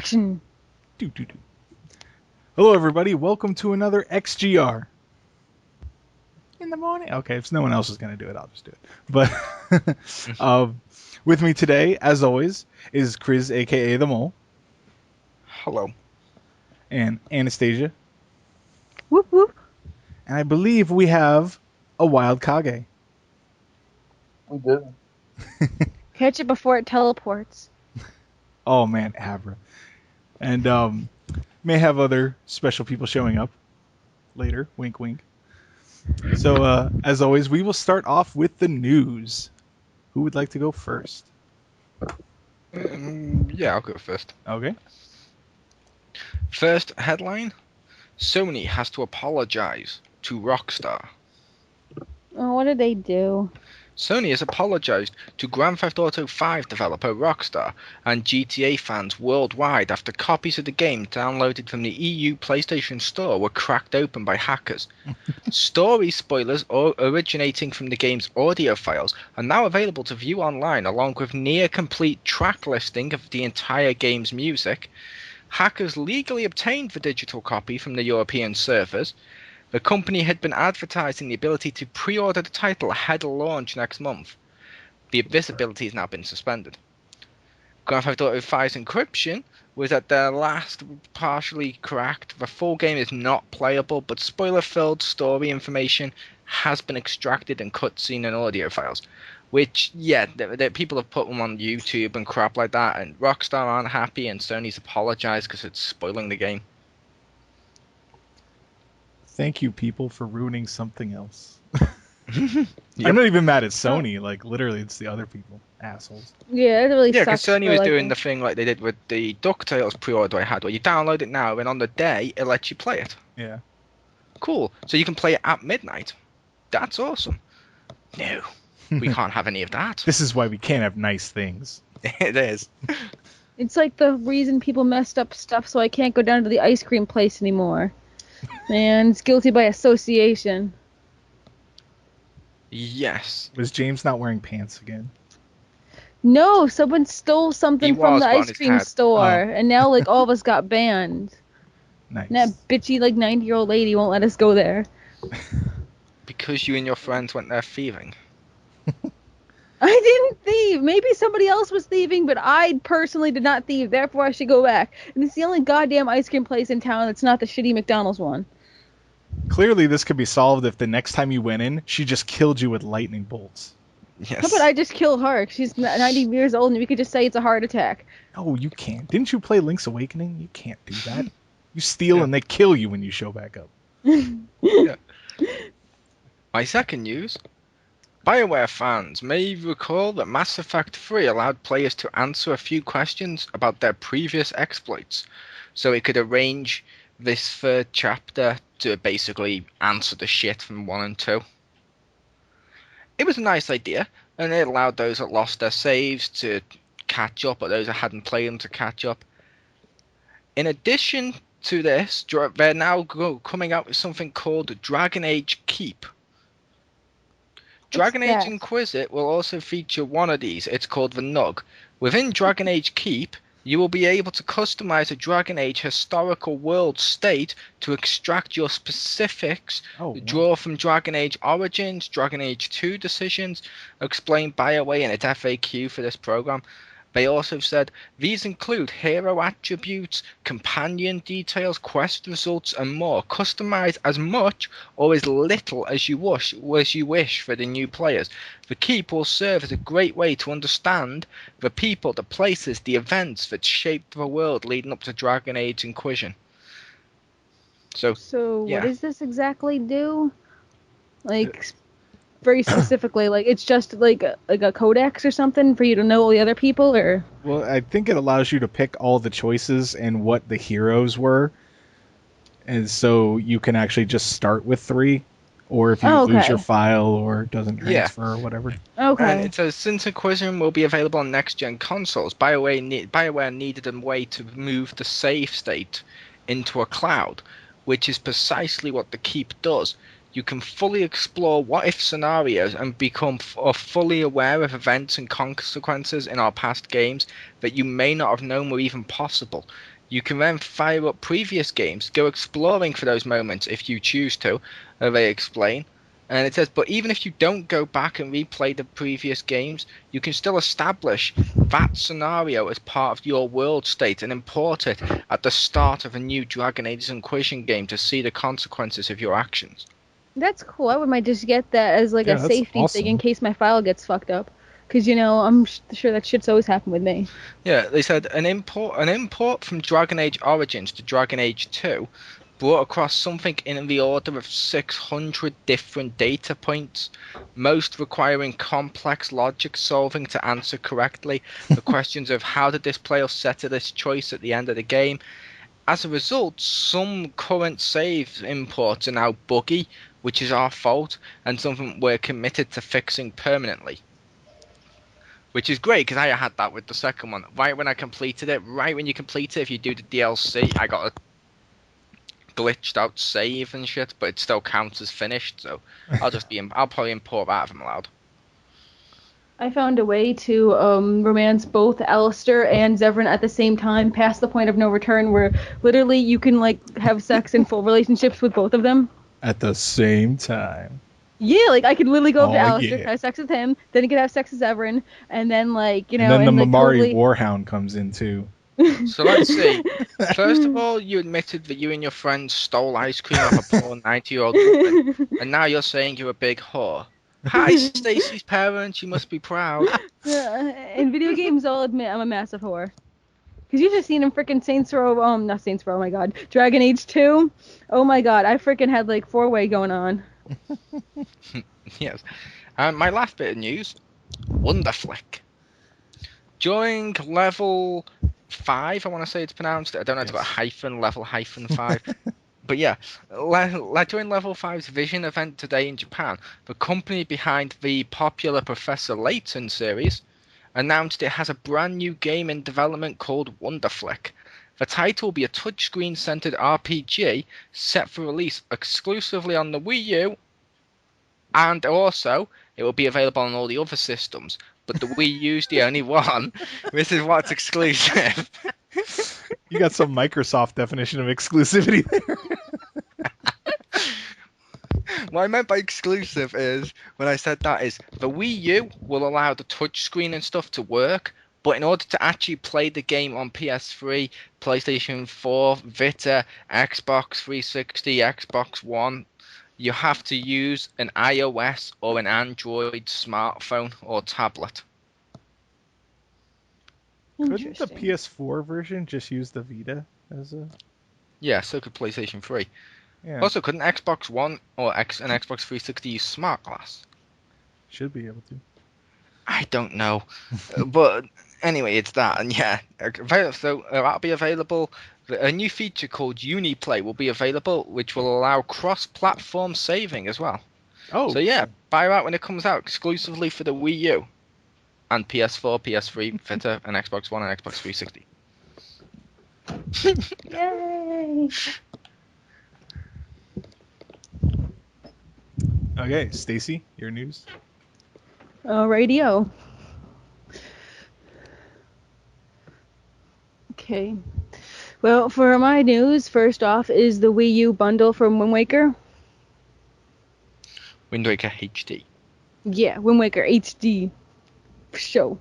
Action. Do, do, do. Hello, everybody. Welcome to another XGR. In the morning. Okay, if no one else is going to do it, I'll just do it. But with me today, as always, is Chris, a.k.a. The Mole. Hello. And Anastasia. Whoop whoop. And I believe we have a wild Kage. We do. Catch it before it teleports. Oh, man, Abra. And may have other special people showing up later. Wink, wink. So, as always, we will start off with the news. Who would like to go first? Yeah, I'll go first. Okay. First headline, Sony has to apologize to Rockstar. Oh, what did they do? Sony has apologized to Grand Theft Auto 5 developer Rockstar and GTA fans worldwide after copies of the game downloaded from the EU PlayStation Store were cracked open by hackers. Story spoilers originating from the game's audio files are now available to view online, along with near-complete track listing of the entire game's music. Hackers legally obtained the digital copy from the European servers. The company had been advertising the ability to pre-order the title ahead of launch next month. This ability has now been suspended. Grand Theft Auto 5's encryption was at their last partially cracked. The full game is not playable, but spoiler-filled story information has been extracted in cutscene and audio files. Which, yeah, people have put them on YouTube and crap like that, and Rockstar aren't happy, and Sony's apologized because it's spoiling the game. Thank you, people, for ruining something else. Yep. I'm not even mad at Sony. Like, literally, it's the other people. Assholes. Yeah, it really Yeah, because sucks. Sony was doing the thing like they did with the DuckTales pre-order I had, where you download it now, and on the day, it lets you play it. Yeah. Cool. So you can play it at midnight. That's awesome. No, we can't have any of that. This is why we can't have nice things. It is. It's like the reason people messed up stuff so I can't go down to the ice cream place anymore. Man, it's guilty by association. Yes. Was James not wearing pants again? No, someone stole something He from was, the but on ice his cream head. store, Oh. and now like all of us got banned. Nice. And that bitchy like 90-year-old lady won't let us go there. Because you and your friends went there thieving. I didn't thieve. Maybe somebody else was thieving, but I personally did not thieve. Therefore, I should go back. And it's the only goddamn ice cream place in town that's not the shitty McDonald's one. Clearly, this could be solved if the next time you went in, she just killed you with lightning bolts. Yes. How about I just kill her? She's 90 years old, and we could just say it's a heart attack. No, you can't. Didn't you play Link's Awakening? You can't do that. You steal and they kill you when you show back up. Yeah. My second news. BioWare fans may recall that Mass Effect 3 allowed players to answer a few questions about their previous exploits, so it could arrange this third chapter to basically answer the shit from 1 and 2. It was a nice idea, and it allowed those that lost their saves to catch up, or those that hadn't played them to catch up. In addition to this, they're now coming out with something called Dragon Age Keep. Dragon Age that? Inquisitor will also feature one of these. It's called the Nug. Within Dragon Age Keep, you will be able to customize a Dragon Age historical world state to extract your specifics, Oh, wow. draw from Dragon Age Origins, Dragon Age 2 decisions, explained BioWare in its FAQ for this program. They also said these include hero attributes, companion details, quest results, and more. Customize as much or as little as you wish for the new players. The Keep will serve as a great way to understand the people, the places, the events that shaped the world leading up to Dragon Age Inquisition. So So, yeah. what does this exactly do? Like, very specifically, like, it's just like a codex or something for you to know all the other people, or? Well, I think it allows you to pick all the choices and what the heroes were. And so you can actually just start with 3. Or if you lose your file or it doesn't transfer or whatever. Okay. And it says, since Inquisition will be available on next-gen consoles, BioWare needed a way to move the save state into a cloud, which is precisely what the Keep does. You can fully explore what-if scenarios and become fully aware of events and consequences in our past games that you may not have known were even possible. You can then fire up previous games, go exploring for those moments if you choose to, they explain. And it says, but even if you don't go back and replay the previous games, you can still establish that scenario as part of your world state and import it at the start of a new Dragon Age Inquisition game to see the consequences of your actions. That's cool. I might just get that as like Yeah, a that's safety thing in awesome. case my file gets fucked up. Because, I'm sure that shit's always happened with me. Yeah, they said an import from Dragon Age Origins to Dragon Age 2 brought across something in the order of 600 different data points, most requiring complex logic solving to answer correctly the questions of how did this player settle this choice at the end of the game. As a result, some current save imports are now buggy, which is our fault, and something we're committed to fixing permanently. Which is great, because I had that with the second one. Right when I completed it, right when you complete it, if you do the DLC, I got a glitched out save and shit, but it still counts as finished, so I'll probably import that if I'm allowed. I found a way to romance both Alistair and Zevran at the same time, past the point of no return, where literally you can like have sex in full relationships with both of them. At the same time. Yeah, like I could literally go up to Oh, Alistair, yeah. have sex with him, then he could have sex with Zevran, and then like And then the like Mamari totally. Warhound comes in too. So let's see. First of all, you admitted that you and your friends stole ice cream off a poor 90-year-old woman, and now you're saying you're a big whore. Hi, Stacy's parents. You must be proud. In video games, I'll admit I'm a massive whore. Cause you just seen him freaking Saints Row, not Saints Row, oh my god, Dragon Age 2. Oh my god, I freaking had like 4-way going on. Yes. And my last bit of news: Wonderflick. During level 5, I want to say it's pronounced. I don't know. It's got a hyphen, level hyphen 5. But yeah, during Level 5's Vision event today in Japan, the company behind the popular Professor Layton series announced it has a brand new game in development called Wonderflick. The title will be a touchscreen-centered RPG set for release exclusively on the Wii U, and also it will be available on all the other systems. But the Wii U's the only one. This is what's exclusive. You got some Microsoft definition of exclusivity there. What I meant by exclusive is, when I said that, is the Wii U will allow the touchscreen and stuff to work, but in order to actually play the game on PS3, PlayStation 4, Vita, Xbox 360, Xbox One, you have to use an iOS or an Android smartphone or tablet. Couldn't the PS4 version just use the Vita as a... Yeah, so could PlayStation 3. Yeah, Also, couldn't Xbox One or an Xbox 360 use Smart Glass? should be able to. I don't know. But anyway, it's that. And yeah, so that'll be available. A new feature called Uniplay will be available, which will allow cross-platform saving as well. Oh. So yeah, buy that when it comes out, exclusively for the Wii U. And PS4, PS3, Vita, and Xbox One and Xbox 360. Yay! Okay, Stacy, your news. Radio. Okay. Well, for my news, first off is the Wii U bundle from Wind Waker. Wind Waker HD. Yeah, Wind Waker HD. Show.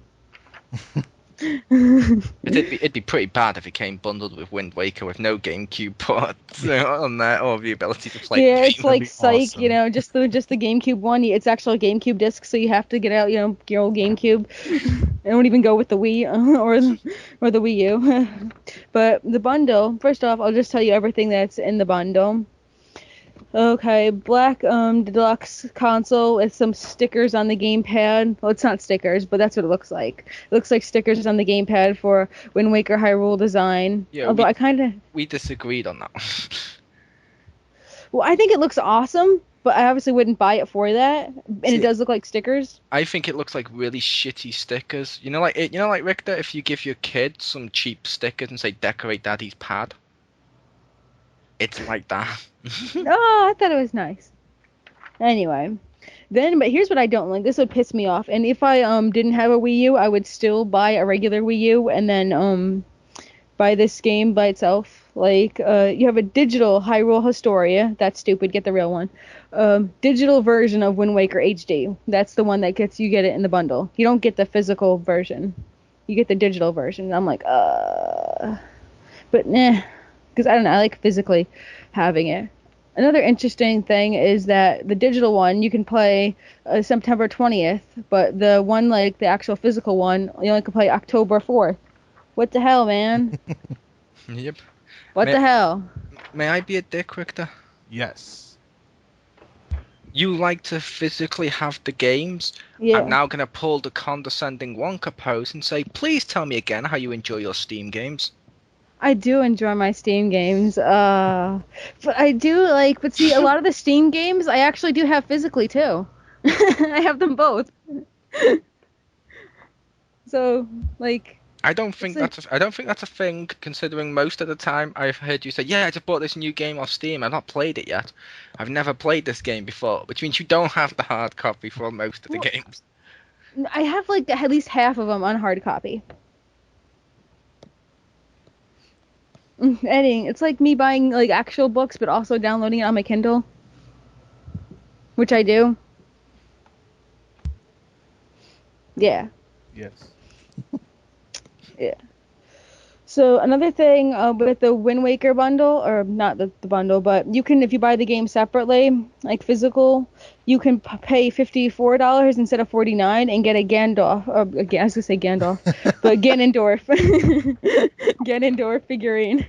It'd be pretty bad if it came bundled with Wind Waker with no GameCube ports on there, or the ability to play. Yeah, the it's game. like Psych, awesome. just the GameCube one. It's actually a GameCube disc, so you have to get out, your old GameCube. I don't even go with the Wii or the Wii U. But the bundle, first off, I'll just tell you everything that's in the bundle. Okay, black deluxe console with some stickers on the gamepad. Well, it's not stickers, but that's what it looks like. It looks like stickers on the gamepad for Wind Waker Hyrule design. Yeah, Although I kind of... we disagreed on that one. Well, I think it looks awesome, but I obviously wouldn't buy it for that. And it does look like stickers. I think it looks like really shitty stickers. Like Richter, if you give your kid some cheap stickers and say decorate daddy's pad. It's like that. Oh, I thought it was nice. Anyway, but here's what I don't like. This would piss me off. And if I didn't have a Wii U, I would still buy a regular Wii U and then buy this game by itself. Like, you have a digital Hyrule Historia. That's stupid. Get the real one. Digital version of Wind Waker HD. That's the one that you get it in the bundle. You don't get the physical version. You get the digital version. I'm like, but nah, because I don't know. I like physically having it. Another interesting thing is that the digital one you can play September 20th, but the one like the actual physical one you only can play October 4th. What the hell, man? Yep. What the hell? May I be a dick, Richter? Yes. You like to physically have the games. Yeah. I'm now going to pull the condescending Wonka pose and say, please tell me again how you enjoy your Steam games. I do enjoy my Steam games, but I do like, but see, a lot of the Steam games I actually do have physically too. I have them both. So, like, I don't think like, that's a thing. Considering most of the time I've heard you say, "Yeah, I just bought this new game off Steam. I've not played it yet. I've never played this game before," which means you don't have the hard copy for most of the games. I have like at least half of them on hard copy. Editing. It's like me buying like actual books, but also downloading it on my Kindle, which I do. Yeah. Yes. Yeah. So another thing with the Wind Waker bundle, or not the bundle, but you can, if you buy the game separately, like physical, you can pay $54 instead of $49 and get a Gandalf. I was gonna say Gandalf, but Ganondorf, Ganondorf figurine.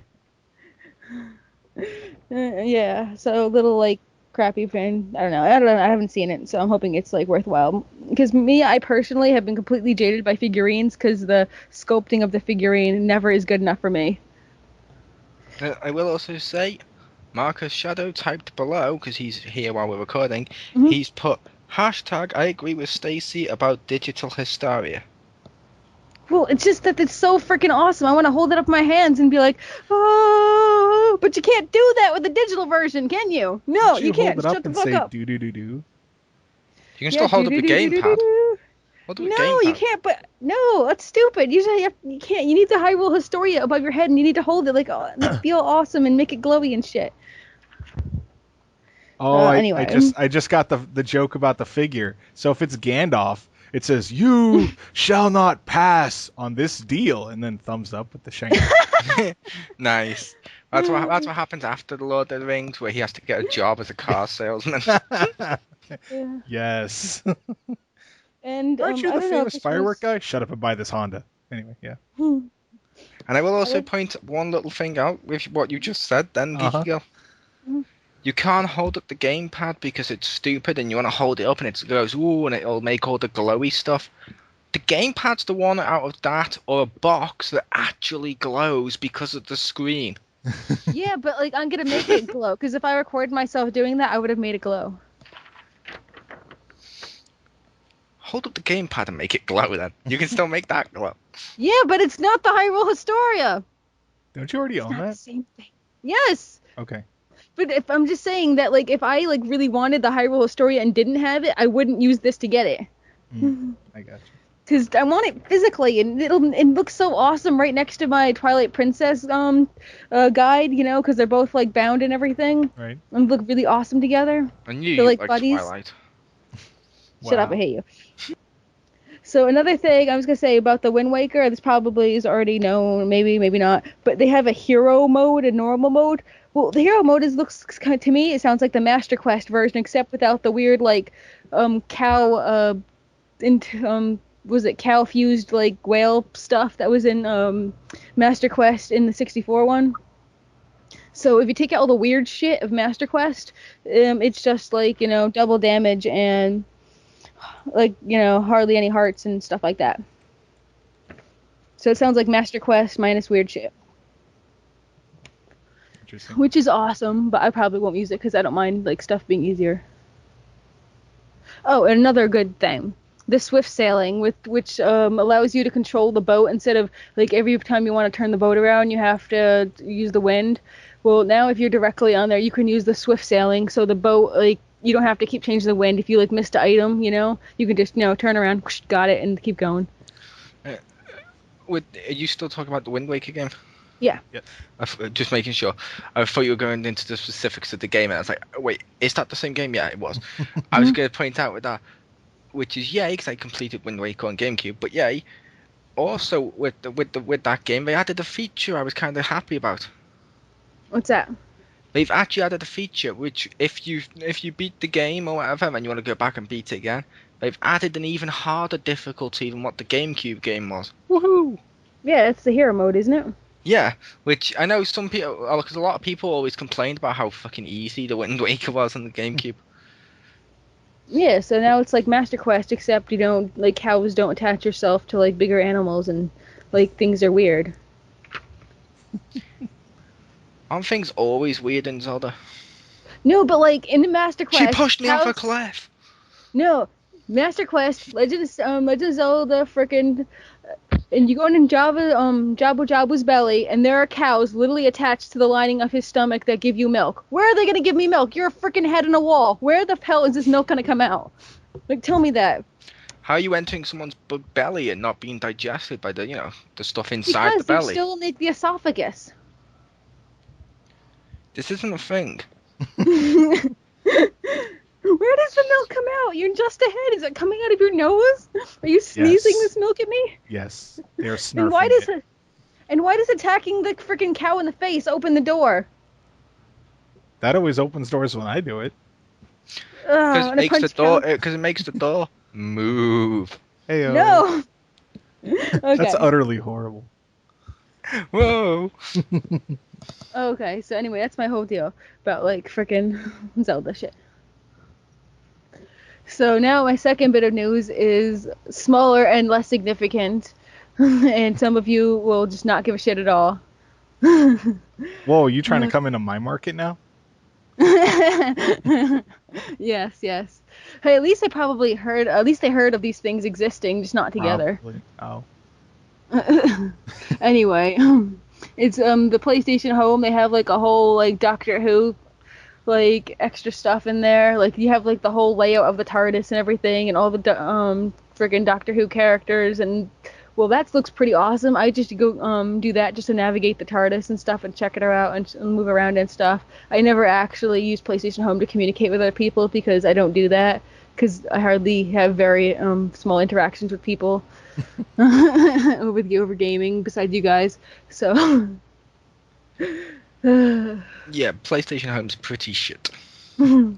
Yeah, so a little like crappy fan. I don't know. I haven't seen it, so I'm hoping it's like worthwhile. Because I personally have been completely jaded by figurines because the sculpting of the figurine never is good enough for me. I will also say, Marcus Shadow typed below, because he's here while we're recording, Mm-hmm. he's put hashtag I agree with Stacy about digital hysteria. Well, it's just that it's so freaking awesome. I want to hold it up in my hands and be like, oh, but you can't do that with the digital version, can you? No, you can't. Hold it up Shut the and fuck say up. do do do do. You can still hold up the gamepad. Hold up the No, gamepad. you can't. But no, that's stupid. You can't. You need the Hyrule Historia above your head, and you need to hold it like feel awesome and make it glowy and shit. Oh, Anyway. I just got the joke about the figure. So if it's Gandalf, it says you shall not pass on this deal, and then thumbs up with the shiny. Nice. That's what happens after the Lord of the Rings, where he has to get a job as a car salesman. Yeah. Yes. And Aren't you I the don't know famous firework guy? Shut up and buy this Honda. Anyway, yeah. And I will also point one little thing out with what you just said then, Geeky Girl. You can't hold up the gamepad because it's stupid and you want to hold it up and it goes, ooh, and it'll make all the glowy stuff. The gamepad's the one out of that or a box that actually glows because of the screen. Yeah, but like I'm gonna make it glow because if I recorded myself doing that, I would have made it glow. Hold up the gamepad and make it glow then. You can still make that glow. Yeah, but it's not the Hyrule Historia. Don't you already own It's not that? the same thing. Yes. Okay. But if I'm just saying that, like, if I like really wanted the Hyrule Historia and didn't have it, I wouldn't use this to get it. I got you. Because I want it physically, and it looks so awesome right next to my Twilight Princess guide, you know, because they're both like bound and everything. Right. And look really awesome together. And you They're like like buddies. Twilight. Shut up, I hate you. So another thing I was gonna say about the Wind Waker, this probably is already known, maybe not, but they have a hero mode, a normal mode. Well, the hero mode looks kind of, to me, it sounds like the Master Quest version, except without the weird like cow was it cow fused like whale stuff that was in Master Quest in the 64 one. So if you take out all the weird shit of Master Quest, it's just like, you know, double damage and like, you know, hardly any hearts and stuff like that. So it sounds like Master Quest minus weird shit. Interesting. Which is awesome, but I probably won't use it because I don't mind like stuff being easier. Oh, and another good thing. The swift sailing, which allows you to control the boat instead of like every time you want to turn the boat around, you have to use the wind. Well, now if you're directly on there, you can use the swift sailing, so the boat like you don't have to keep changing the wind. If you like missed an item, you know, you can just turn around, whoosh, got it, and keep going. Are you still talking about the Wind Waker game? Yeah. Just making sure. I thought you were going into the specifics of the game, and I was like, wait, is that the same game? Yeah, it was. I was going to point out with that, which is yay, because I completed Wind Waker on GameCube, but yay. Also, with that game, they added a feature I was kind of happy about. What's that? They've actually added a feature which, if you beat the game or whatever, and you want to go back and beat it again, they've added an even harder difficulty than what the GameCube game was. Woohoo! Yeah, it's the hero mode, isn't it? Yeah, which I know some people, because a lot of people always complained about how fucking easy the Wind Waker was on the GameCube. Yeah, so now it's like Master Quest, except you don't, like, cows don't attach yourself to, like, bigger animals and, like, things are weird. Aren't things always weird in Zelda? No, but, like, in the Master Quest... She pushed me off a cows- cliff! No, Master Quest, Legend of Zelda, frickin'... And you go in Jabu Jabu's belly, and there are cows literally attached to the lining of his stomach that give you milk. Where are they gonna give me milk? You're a freaking head in a wall. Where the hell is this milk gonna come out? Like, tell me that. How are you entering someone's belly and not being digested by the stuff inside Because the they're belly? still in the esophagus. This isn't a thing. Where does the milk come out? You're just ahead. Is it coming out of your nose? Are you sneezing this milk at me? Yes, they're snarfing And why does attacking the freaking cow in the face open the door? That always opens doors when I do it. Because it makes the door move. Hey, No. Okay. That's utterly horrible. Whoa. Okay, so anyway, that's my whole deal about, like, frickin' Zelda shit. So now my second bit of news is smaller and less significant, and some of you will just not give a shit at all. Whoa, you trying to come into my market now? Yes. Hey, at least they heard of these things existing, just not together. Probably. Oh. Anyway, it's the PlayStation Home. They have like a whole like Doctor Who like extra stuff in there. Like you have like the whole layout of the TARDIS and everything, and all the friggin' Doctor Who characters. And well, that looks pretty awesome. I just go do that just to navigate the TARDIS and stuff and check it out and move around and stuff. I never actually use PlayStation Home to communicate with other people because I don't do that because I hardly have very small interactions with people over gaming besides you guys. So. Yeah, PlayStation Home's pretty shit. When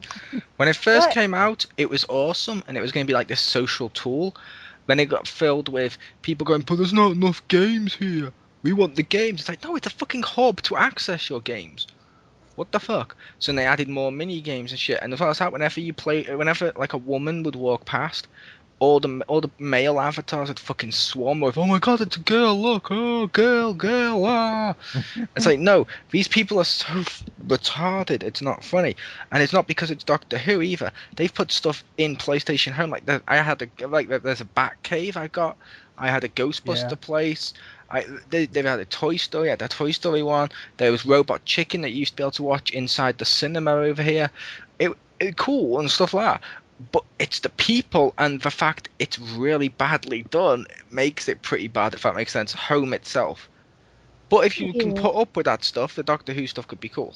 it first came out, it was awesome, and it was going to be like this social tool. Then it got filled with people going, but there's not enough games here. We want the games. It's like, no, it's a fucking hub to access your games. What the fuck? So then they added more mini games and shit. And as well as that, whenever like a woman would walk past, all the male avatars would fucking swarm with, oh my god, it's a girl, look, oh, girl, ah. It's like, no, these people are so retarded, it's not funny. And it's not because it's Doctor Who either. They've put stuff in PlayStation Home, like, there's a Batcave I had a Ghostbuster place, they've had a Toy Story, I had a Toy Story one, there was Robot Chicken that you used to be able to watch inside the cinema over here. It cool and stuff like that. But it's the people and the fact it's really badly done makes it pretty bad, if that makes sense. Home itself. But if you can put up with that stuff, the Doctor Who stuff could be cool.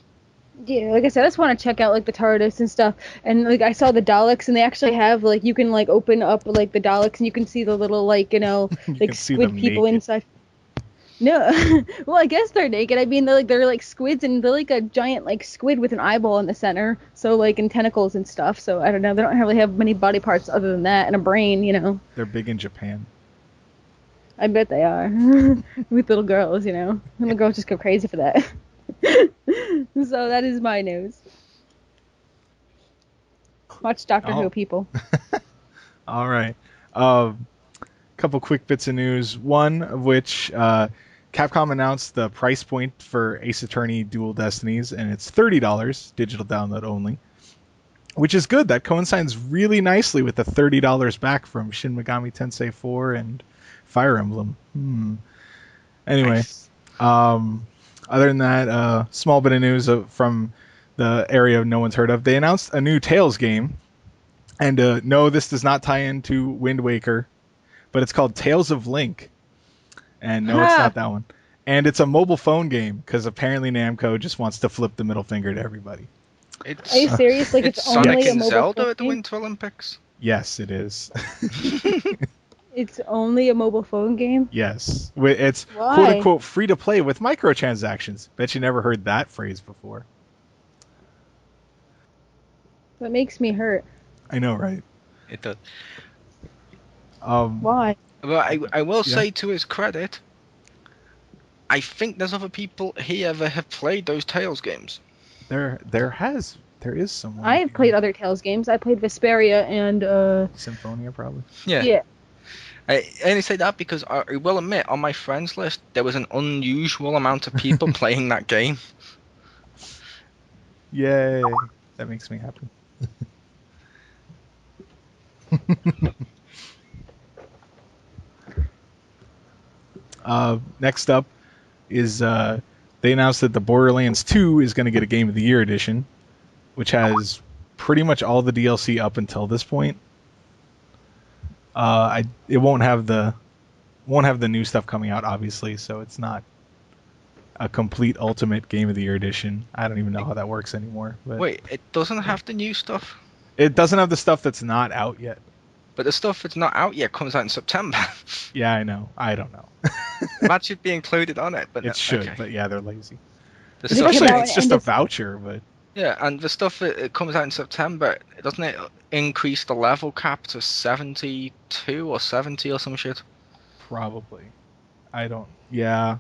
Yeah, like I said, I just want to check out like the TARDIS and stuff. And like I saw the Daleks, and they actually have like you can like open up like the Daleks, and you can see the little like like squid people naked. inside. No, well, I guess they're naked. I mean, they're like squids, and they're like a giant like squid with an eyeball in the center. So like and tentacles and stuff. So I don't know. They don't really have many body parts other than that and a brain. They're big in Japan. I bet they are with little girls. And the girls just go crazy for that. So that is my news. Watch Doctor Who, people. All right. Couple quick bits of news. One of which Capcom announced the price point for Ace Attorney Dual Destinies, and it's $30, digital download only, which is good. That coincides really nicely with the $30 back from Shin Megami Tensei 4 and Fire Emblem. Anyway, Nice. Other than that, small bit of news from the area no one's heard of. They announced a new Tales game, and no, this does not tie into Wind Waker, but it's called Tales of Link. And no, it's not that one. And it's a mobile phone game because apparently Namco just wants to flip the middle finger to everybody. It's Are you serious? Like it's it's only Sonic a and mobile Zelda phone at the game? Winter Olympics. Yes, it is. It's only a mobile phone game? Yes. It's Why? quote unquote free to play with microtransactions. Bet you never heard that phrase before. That makes me hurt. I know, right? It does. Why? But I will Yeah. say to his credit, I think there's other people here that have played those Tales games. There is someone. I have played other Tales games. I played Vesperia and Symphonia probably. Yeah. I only say that because I will admit, on my friends list, there was an unusual amount of people playing that game. Yay. That makes me happy. Next up is they announced that the Borderlands 2 is going to get a Game of the Year edition, which has pretty much all the DLC up until this point. It won't have the new stuff coming out, obviously, so it's not a complete ultimate Game of the Year edition. I don't even know how that works anymore. But Wait, it doesn't have the new stuff? it doesn't have the stuff that's not out yet. But the stuff that's not out yet comes out in September. Yeah, I know. I don't know. That should be included on it. But It should, okay. but yeah, they're lazy. The Does it stuff come Especially out if it's just end a of- voucher, but Yeah, and the stuff that comes out in September, doesn't it increase the level cap to 72 or 70 or some shit? probably. I don't know.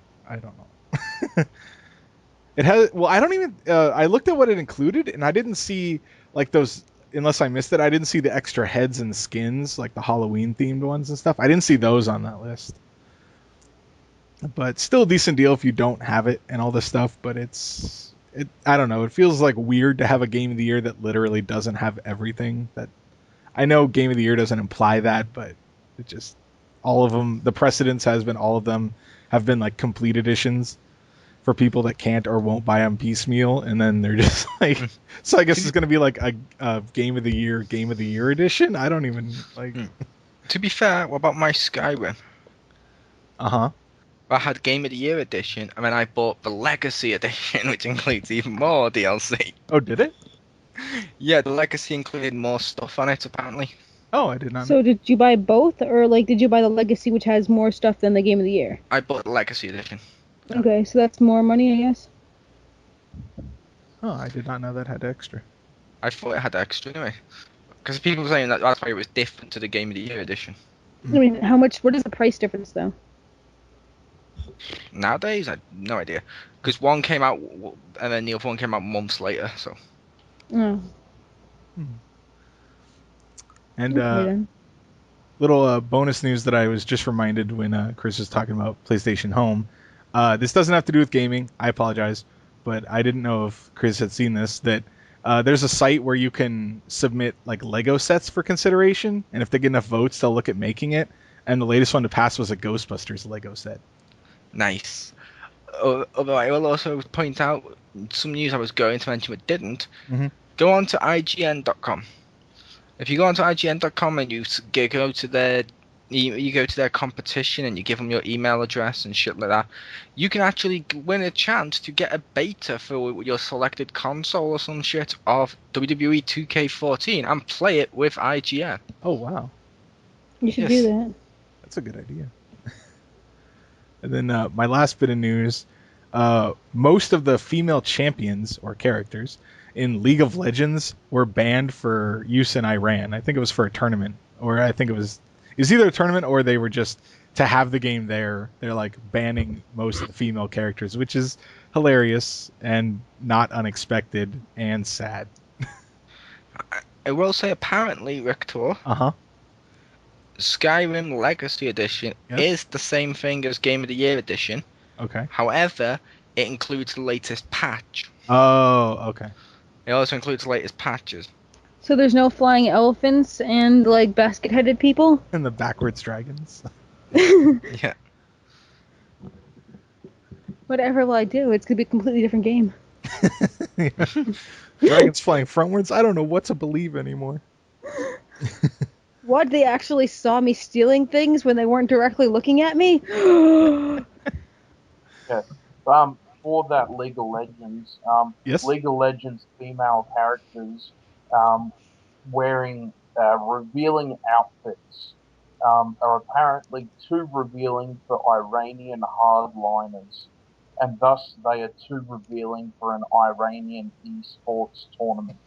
It has, well, I don't even, I looked at what it included, and I didn't see, like, those, unless I missed it, I didn't see the extra heads and skins, like the Halloween-themed ones and stuff. I didn't see those on that list. But still a decent deal if you don't have it and all this stuff, but I don't know, it feels like weird to have a Game of the Year that literally doesn't have everything. That I know Game of the Year doesn't imply that, but it just, all of them, the precedence has been all of them have been like complete editions for people that can't or won't buy them piecemeal, and then they're just like, so I guess it's going to be like a Game of the Year edition. I don't even like. To be fair, what about my Skyrim? Uh-huh. I had Game of the Year edition, and then I bought the Legacy edition, which includes even more DLC. Oh, did it? Yeah, the Legacy included more stuff on it, apparently. Oh, I did not know. So did you buy both, or like did you buy the Legacy, which has more stuff than the Game of the Year? I bought the Legacy edition. Okay, so that's more money, I guess. Oh, I did not know that had extra. I thought it had extra anyway. Because people were saying that's why it was different to the Game of the Year edition. I mean, how much? What is the price difference though? Nowadays, I have no idea. Because one came out, and then the other one came out months later, so. Oh, And okay then. little bonus news that I was just reminded when Chris was talking about PlayStation Home. This doesn't have to do with gaming. I apologize, but I didn't know if Chris had seen this. That there's a site where you can submit like Lego sets for consideration, and if they get enough votes, they'll look at making it. And the latest one to pass was a Ghostbusters Lego set. Nice. Although I will also point out some news I was going to mention but didn't. Mhm. Go on to IGN.com. If you go on to IGN.com and you go to their competition and you give them your email address and shit like that, you can actually win a chance to get a beta for your selected console or some shit of WWE 2K14 and play it with IGN. Oh wow, You should yes. do that. that's a good idea. And then my last bit of news: most of the female champions or characters in League of Legends were banned for use in Iran. I think it was for a tournament, or I think it was either a tournament or they were just to have the game there. They're like banning most of the female characters, which is hilarious and not unexpected and sad. I will say apparently, Rictor, Uh-huh. Skyrim Legacy Edition Yes. is the same thing as Game of the Year Edition. Okay. However, it includes the latest patch. Oh, okay. It also includes the latest patches. So there's no flying elephants and like basket-headed people. And the backwards dragons. Yeah. Whatever will I do? It's gonna be a completely different game. Yeah. Dragons flying frontwards. I don't know what to believe anymore. What? They actually saw me stealing things when they weren't directly looking at me? Well, For that League of Legends, Yes. League of Legends female characters wearing revealing outfits are apparently too revealing for Iranian hardliners, and thus they are too revealing for an Iranian esports tournament.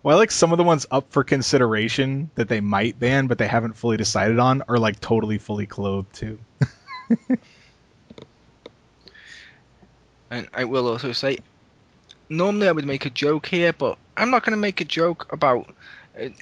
Well, I like some of the ones up for consideration that they might ban, but they haven't fully decided on, are like totally fully clothed too. And I will also say, normally I would make a joke here, but I'm not going to make a joke about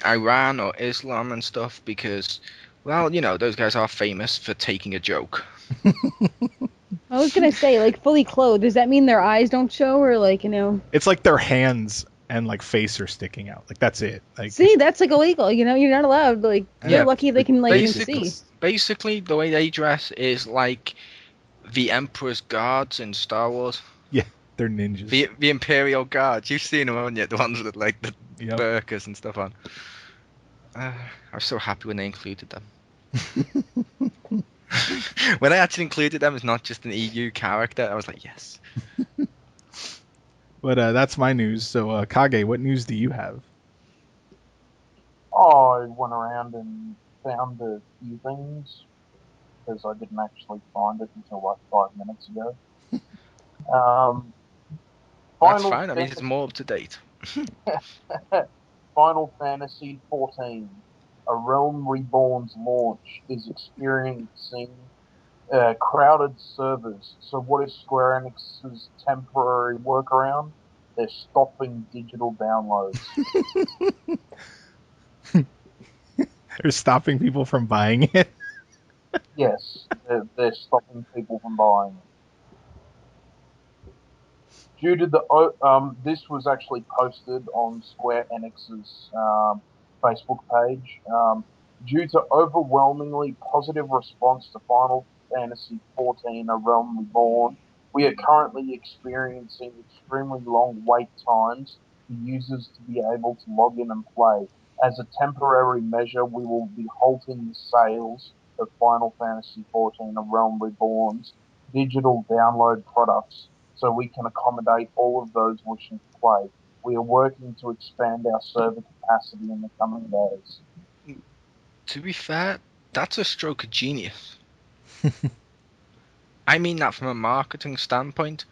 Iran or Islam and stuff because, well, those guys are famous for taking a joke. I was gonna say, like, fully clothed. Does that mean their eyes don't show, or like, It's like their hands and like face are sticking out. Like that's it. Like See, that's like illegal. You're not allowed. Like, Yeah, they're lucky they can like even basically, see. basically the way they dress is like the Emperor's guards in Star Wars. yeah, they're ninjas. The Imperial guards. You've seen them, haven't you? The ones with like the Yep. burkas and stuff on. I was so happy when they included them. When I actually included them as not just an EU character, I was like, yes. But that's my news. So Kage, what news do you have? I went around and found a few things because I didn't actually find it until like 5 minutes ago. Um, That's Final fine. That means it's more up to date. Final Fantasy XIV, A Realm Reborn's launch is experiencing crowded servers. So what is Square Enix's temporary workaround? They're stopping digital downloads. They're stopping people from buying it. Yes, they're stopping people from buying it. Due to this was actually posted on Square Enix's Facebook page. Due to overwhelmingly positive response to Final Fantasy XIV: A Realm Reborn, we are currently experiencing extremely long wait times for users to be able to log in and play. As a temporary measure, we will be halting the sales of Final Fantasy XIV: A Realm Reborn's digital download products so we can accommodate all of those wishing to play. We are working to expand our server capacity in the coming days. To be fair, that's a stroke of genius. I mean that from a marketing standpoint.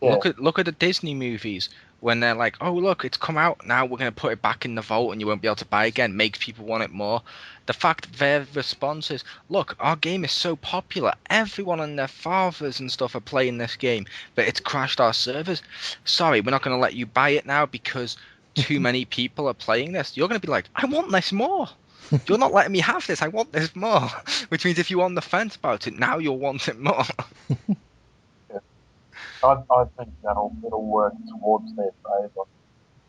Yeah, Look at the Disney movies when they're like, "Oh, look, it's come out now. We're going to put it back in the vault, and you won't be able to buy it again." Makes people want it more. The fact that their response is, "Look, our game is so popular. Everyone and their fathers and stuff are playing this game, but it's crashed our servers. Sorry, we're not going to let you buy it now because too many people are playing this." You're going to be like, "I want this more. You're not letting me have this. I want this more." Which means if you're on the fence about it, now you'll want it more. yeah. I think it'll work towards their favour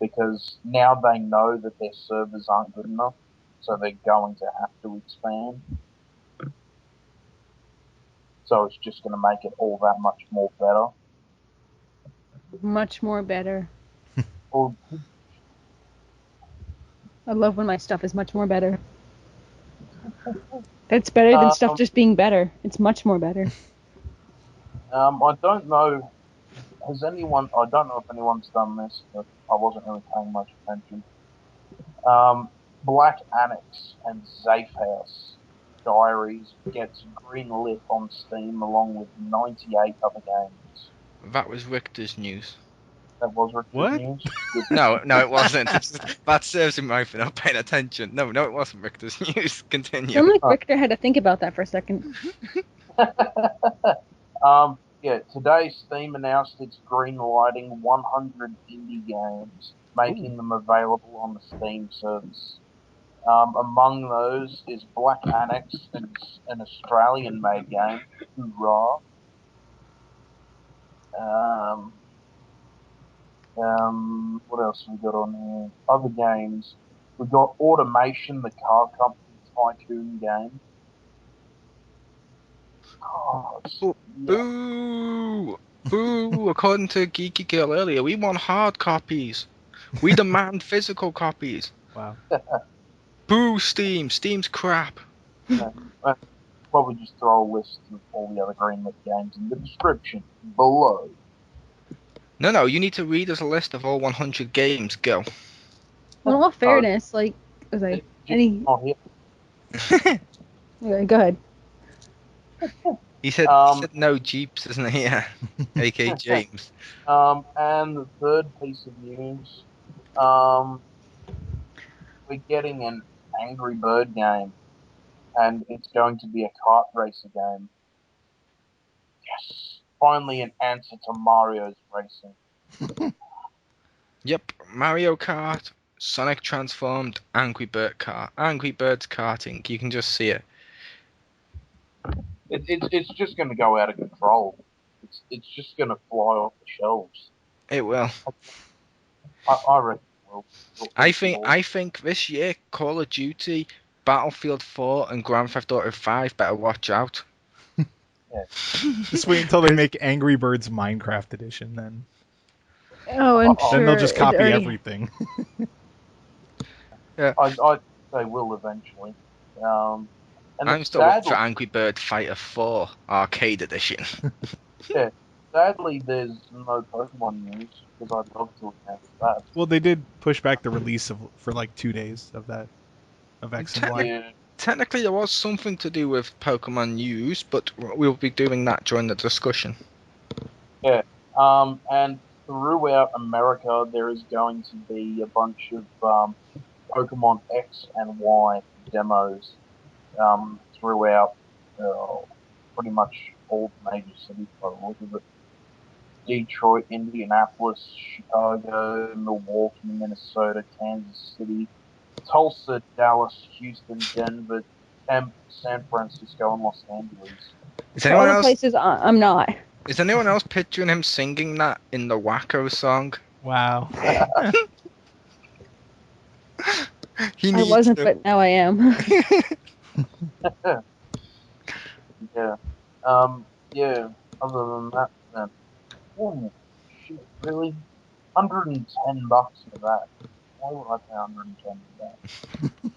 because now they know that their servers aren't good enough, so they're going to have to expand. So it's just going to make it all that much more better. Much more better. Or, I love when my stuff is much more better. That's better than stuff just being better. It's much more better. I don't know. I don't know if anyone's done this, but I wasn't really paying much attention. Black Annex and Safe House Diaries gets greenlit on Steam along with 98 other games. That was Richter's news. That was Richard's What? news. No, it wasn't. That serves him right for not paying attention. No, it wasn't Richter's news. Continue. I'm like Richter had to think about that for a second. Today Steam announced it's greenlighting 100 indie games, making them available on the Steam service. Among those is Black Annex, an Australian-made game. Hoorah! What else have we got on here? Other games. We've got Automation, the car company tycoon game. Oh, Boo! Boo! According to Geeky Girl earlier, we want hard copies. We demand physical copies. Wow. Boo, Steam! Steam's crap. yeah. probably just throw a list of all the other greenlit games in the description below. No, you need to read us a list of all 100 games. Go. Well, in all fairness, like, okay, any. Not here. Okay, go ahead. He said Um, no Jeeps, isn't he? Yeah. AK James. And the third piece of news, we're getting an Angry Bird game, and it's going to be a kart racer game. Yes, finally an answer to Mario's racing. Yep. Mario Kart, Sonic Transformed, Angry Birds karting. You can just see it. It's just going to go out of control. It's just going to fly off the shelves. It will. I reckon it will. I think this year Call of Duty, Battlefield 4, and Grand Theft Auto 5 better watch out. Yeah. Just wait until they make Angry Birds Minecraft Edition, then. Oh, I'm sure. Then they'll just copy it already- everything. I they will eventually. And I'm still waiting for Angry Bird Fighter 4 Arcade Edition. Sadly, there's no Pokemon news because I'd love to announce that. Well, they did push back the release for like 2 days of X and Y. Yeah, Technically, there was something to do with Pokemon news, but we'll be doing that during the discussion. and throughout America, there is going to be a bunch of Pokemon X and Y demos throughout pretty much all the major cities by the look of it. Detroit, Indianapolis, Chicago, Milwaukee, Minnesota, Kansas City, Tulsa, Dallas, Houston, Denver, San Francisco, and Los Angeles. Is For anyone other else? places, I'm not. Is anyone else picturing him singing that in the Wacko song? Wow. He I needs wasn't, to. but now I am. Yeah. Yeah. Other than that, then. Oh, shit, really? $110 for that. Why would I pay 110 for that?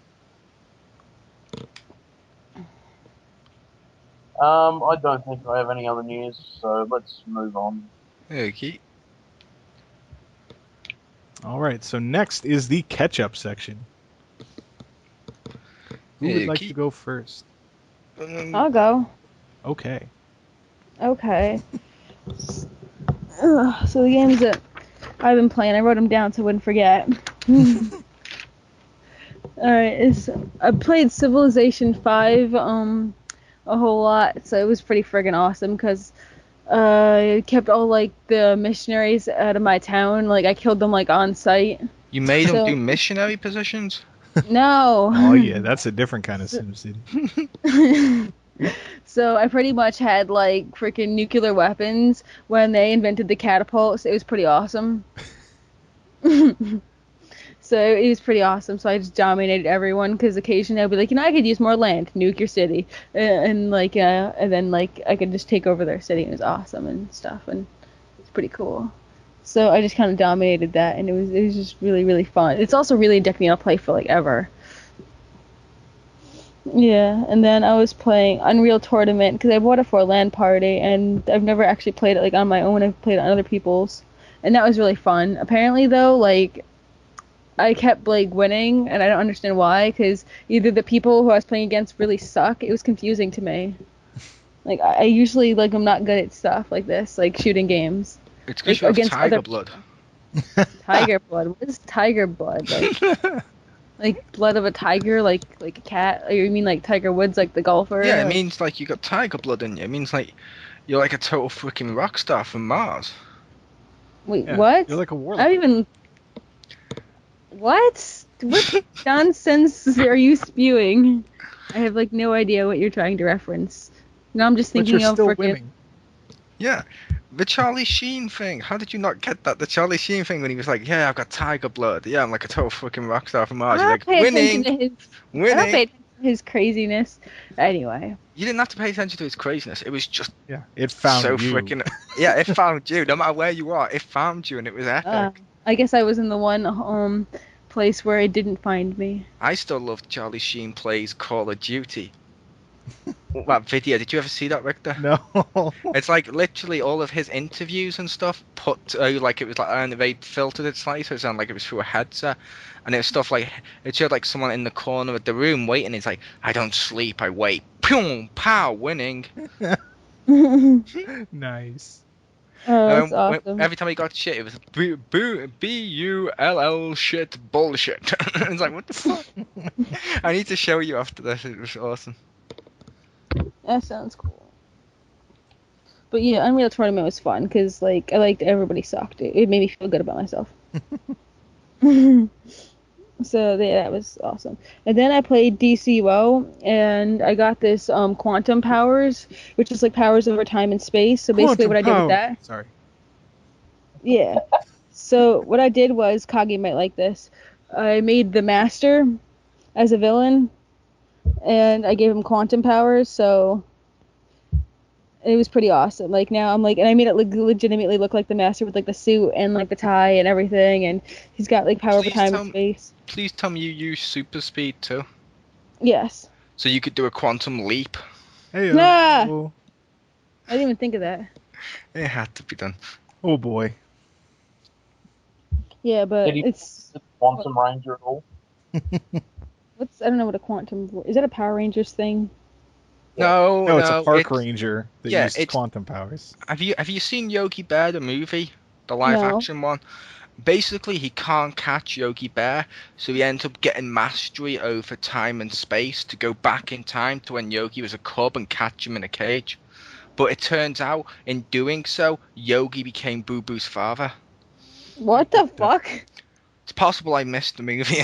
I don't think I have any other news, so let's move on. Okay. All right, so next is the catch-up section. Who would like to go first? I'll go. Okay. Okay. So the games that I've been playing, I wrote them down so I wouldn't forget. Alright, I played Civilization 5 a whole lot, so it was pretty friggin' awesome because I kept all like the missionaries out of my town. Like I killed them like on site. You made him So- do missionary positions? No. Oh yeah, that's a different kind of SimCity. So I pretty much had like freaking nuclear weapons when they invented the catapult. So it was pretty awesome. So it was pretty awesome. So I just dominated everyone because occasionally I'd be like, I could use more land, nuke your city, and then like I could just take over their city. It was awesome and stuff, and it's pretty cool. So I just kind of dominated that, and it was just really really fun. It's also really addicting to play for like ever. Yeah, and then I was playing Unreal Tournament because I bought it for a LAN party, and I've never actually played it like on my own. I've played it on other people's, and that was really fun. Apparently though, like I kept like winning, and I don't understand why. Because either the people who I was playing against really suck. It was confusing to me. Like I usually like I'm not good at stuff like this, like shooting games. It's because Like, you have against tiger other- blood. Tiger blood. What is tiger blood? Like blood of a tiger, like a cat? Or you mean like Tiger Woods, like the golfer? Yeah, it Like- means like you got tiger blood in you. It means like you're like a total freaking rock star from Mars. Wait, Yeah, what? You're like a I warlock. don't even. What? What nonsense are you spewing? I have like no idea what you're trying to reference. No, I'm just But thinking you're of still freaking. winning. Yeah. The Charlie Sheen thing. How did you not get that? The Charlie Sheen thing when he was like, yeah, I've got tiger blood. Yeah, I'm like a total freaking rock star from Mars. I You're don't like, pay attention winning, to his. I don't winning. pay attention to his craziness. Anyway. You didn't have to pay attention to his craziness. It was just Yeah, it found so you. freaking. Yeah, it found you. No matter where you are, it found you, and it was epic. I guess I was in the one place where it didn't find me. I still love Charlie Sheen plays Call of Duty. that video. Did you ever see that, Richter? No. It's like literally all of his interviews and stuff put like it was like, and they filtered it slightly so it sounded like it was through a headset, and it was stuff like it showed like someone in the corner of the room waiting. He's like, I don't sleep, I wait. Boom, pow, winning. Nice. Oh, that's And awesome. every time he got shit, it was bull shit bullshit. It's like, what the fuck? I need to show you after this. It was awesome. That sounds cool. But yeah, Unreal Tournament was fun because like I liked everybody sucked. It made me feel good about myself. So yeah, that was awesome. And then I played DCUO, and I got this quantum powers, which is like powers over time and space. So basically, what I did with that, Sorry. yeah. So what I did was, Kage might like this. I made the master as a villain, and I gave him quantum powers. So it was pretty awesome. Like now I'm like, and I made it legitimately look like the master with like the suit and like the tie and everything, and he's got like power over time and space. Please tell me you use super speed too, Yes. so you could do a quantum leap. Hey. Nah! I didn't even think of that. It had to be done. Oh boy. Yeah, but Did he- it's Quantum Ranger at all? what's I don't know what a quantum is. That a Power Rangers thing? No, No, it's a park ranger that yeah, uses quantum powers. Have you seen Yogi Bear the movie, the live No. action one? Basically, he can't catch Yogi Bear, so he ends up getting mastery over time and space to go back in time to when Yogi was a cub and catch him in a cage. But it turns out, in doing so, Yogi became Boo Boo's father. What the fuck? It's possible I missed the movie.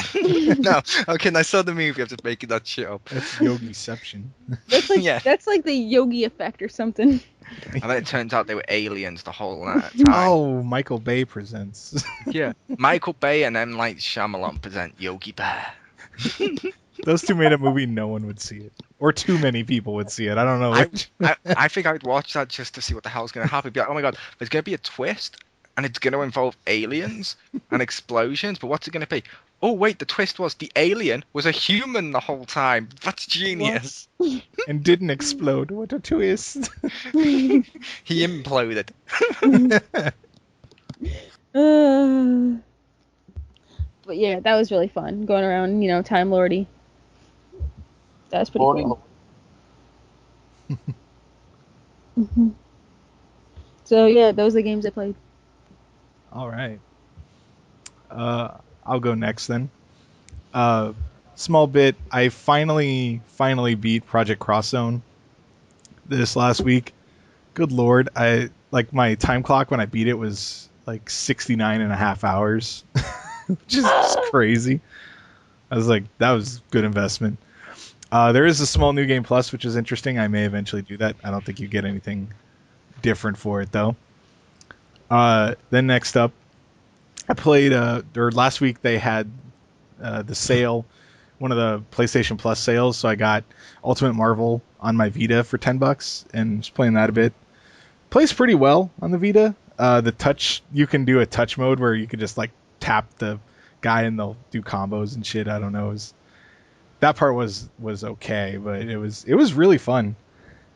No, okay, I saw the movie. I'm just making that shit up. That's Yogiception. That's like Yeah. that's like the Yogi effect or something. And then it turns out they were aliens the whole time. Oh, Michael Bay presents. Yeah. Michael Bay and M. Night Shyamalan present Yogi Bear. Those two made a movie no one would see it. Or too many people would see it. I don't know which. I think I would watch that just to see what the hell's going to happen. Be like, oh my god, there's going to be a twist, and it's going to involve aliens and explosions, but what's it going to be? Oh wait, the twist was the alien was a human the whole time. That's genius. And didn't explode. What a twist. He imploded. But yeah, that was really fun going around, Time Lordy. That was pretty Lordy, cool. So yeah, those are the games I played. All right. I'll go next then. Small bit. I finally beat Project Cross Zone this last week. Good lord. I like my time clock when I beat it was like 69 and a half hours. Which is just crazy. I was like, that was good investment. There is a small new game plus, which is interesting. I may eventually do that. I don't think you get anything different for it though. Then next up, I played. Or last week they had the sale, one of the PlayStation Plus sales. So I got Ultimate Marvel on my Vita for $10, and just playing that a bit. Plays pretty well on the Vita. The touch, you can do a touch mode where you can just like tap the guy and they'll do combos and shit. I don't know. That part was okay, but it was really fun.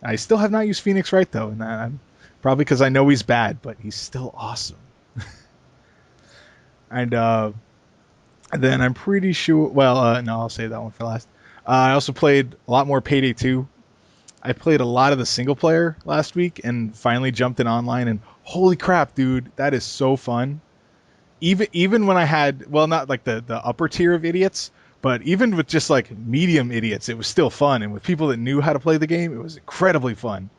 I still have not used Phoenix Wright though, and I'm probably because I know he's bad, but he's still awesome. And then I'm pretty sure. Well, no, I'll save that one for last. I also played a lot more Payday 2. I played a lot of the single player last week and finally jumped in online. And holy crap, dude, that is so fun. Even when I had, well, not like the upper tier of idiots, but even with just like medium idiots, it was still fun. And with people that knew how to play the game, it was incredibly fun.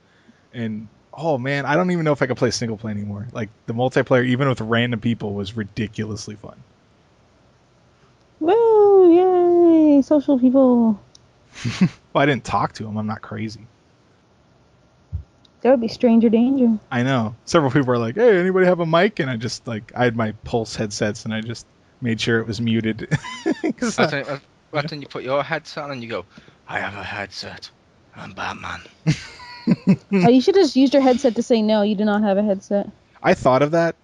And oh man, I don't even know if I can play single player anymore. Like the multiplayer, even with random people, was ridiculously fun. Woo! Yay! Social people. Well, I didn't talk to them. I'm not crazy. That would be stranger danger. I know. Several people are like, "Hey, anybody have a mic?" And I just I had my Pulse headsets, and I just made sure it was muted. That's when you put your headset on and you go, I have a headset. I'm Batman. Oh, you should just use your headset to say no. You do not have a headset. I thought of that.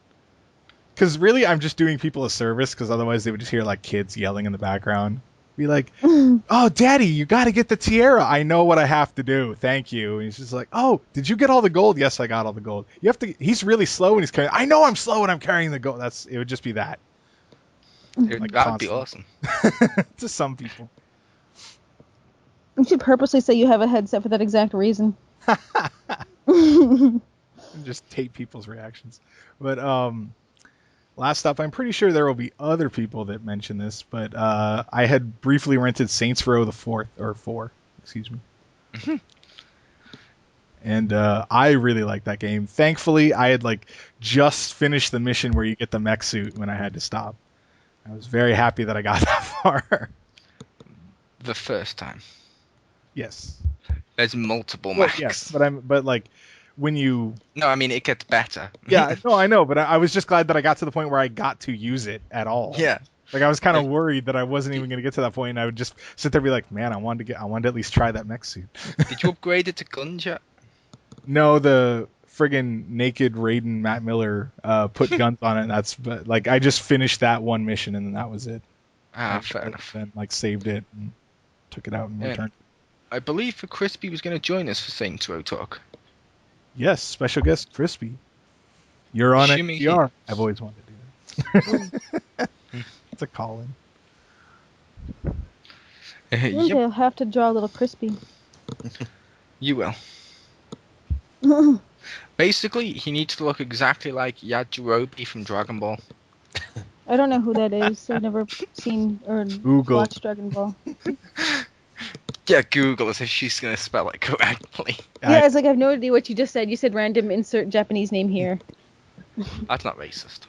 Because really, I'm just doing people a service, because otherwise they would just hear like kids yelling in the background. Be like, "Oh, Daddy, you got to get the tiara. I know what I have to do. Thank you." And he's just like, "Oh, did you get all the gold?" "Yes, I got all the gold." You have to. He's really slow when he's carrying. I know I'm slow when I'm carrying the gold. It would just be that. Like That would be constant. awesome. To some people. You should purposely say you have a headset for that exact reason. Just tape people's reactions. But last up, I'm pretty sure there will be other people that mention this, but I had briefly rented Saints Row the 4, excuse me. And I really liked that game. Thankfully, I had like just finished the mission where you get the mech suit when I had to stop. I was very happy that I got that far. The first time. Yes. There's multiple Well, mechs. yes, but like when you. No, I mean it gets better. Yeah, no, I know, but I was just glad that I got to the point where I got to use it at all. Yeah. Like I was kind of worried that I wasn't even going to get to that point, and I would just sit there and be like, "Man, I wanted to at least try that mech suit." Did you upgrade it to guns yet? No, the friggin' naked Raiden Matt Miller put guns on it. But like I just finished that one mission, and then that was it. Fair enough. Then like saved it and took it out and returned. I believe for Crispy was going to join us for Saints Row Talk. Yes, special guest Crispy. You're on Shimmy XGR. I've always wanted to do that. It's a call-in. One Yep, day I'll have to draw a little Crispy. you will. Basically, he needs to look exactly like Yajirobe from Dragon Ball. I don't know who that is. I've never seen or Google. watched Dragon Ball. Yeah, Google as if she's going to spell it correctly. Yeah, it's like I have no idea what you just said. You said random insert Japanese name here. That's not racist.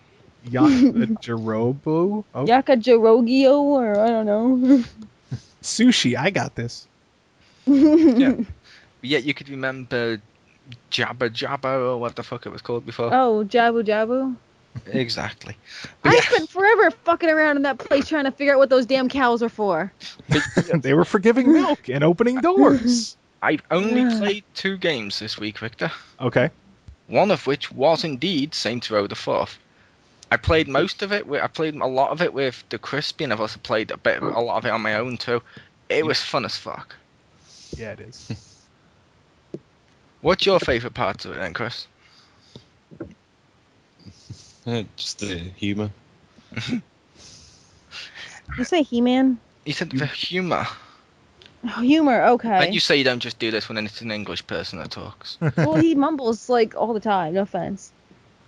Yajirobe? Oh, Yakajirogio, or I don't know. sushi. I got this. Yeah. But yet you could remember Jabba Jabba or what the fuck it was called before. Oh, Jabu Jabu. Exactly. But I yeah, spent forever fucking around in that place trying to figure out what those damn cows are for. They were for giving milk and opening doors. I've only played 2 games this week, Victor. Okay. One of which was indeed Saints Row the 4th. I played most of it. I played a lot of it with the Crispy, and I've also played a lot of it on my own too. It was fun as fuck. Yeah, it is. What's your favourite part of it then, Chris? Just the humour. You say He-Man? You said the humour. Oh, humor, okay. And you say you don't just do this when it's an English person that talks. Well, he mumbles like all the time, no offense.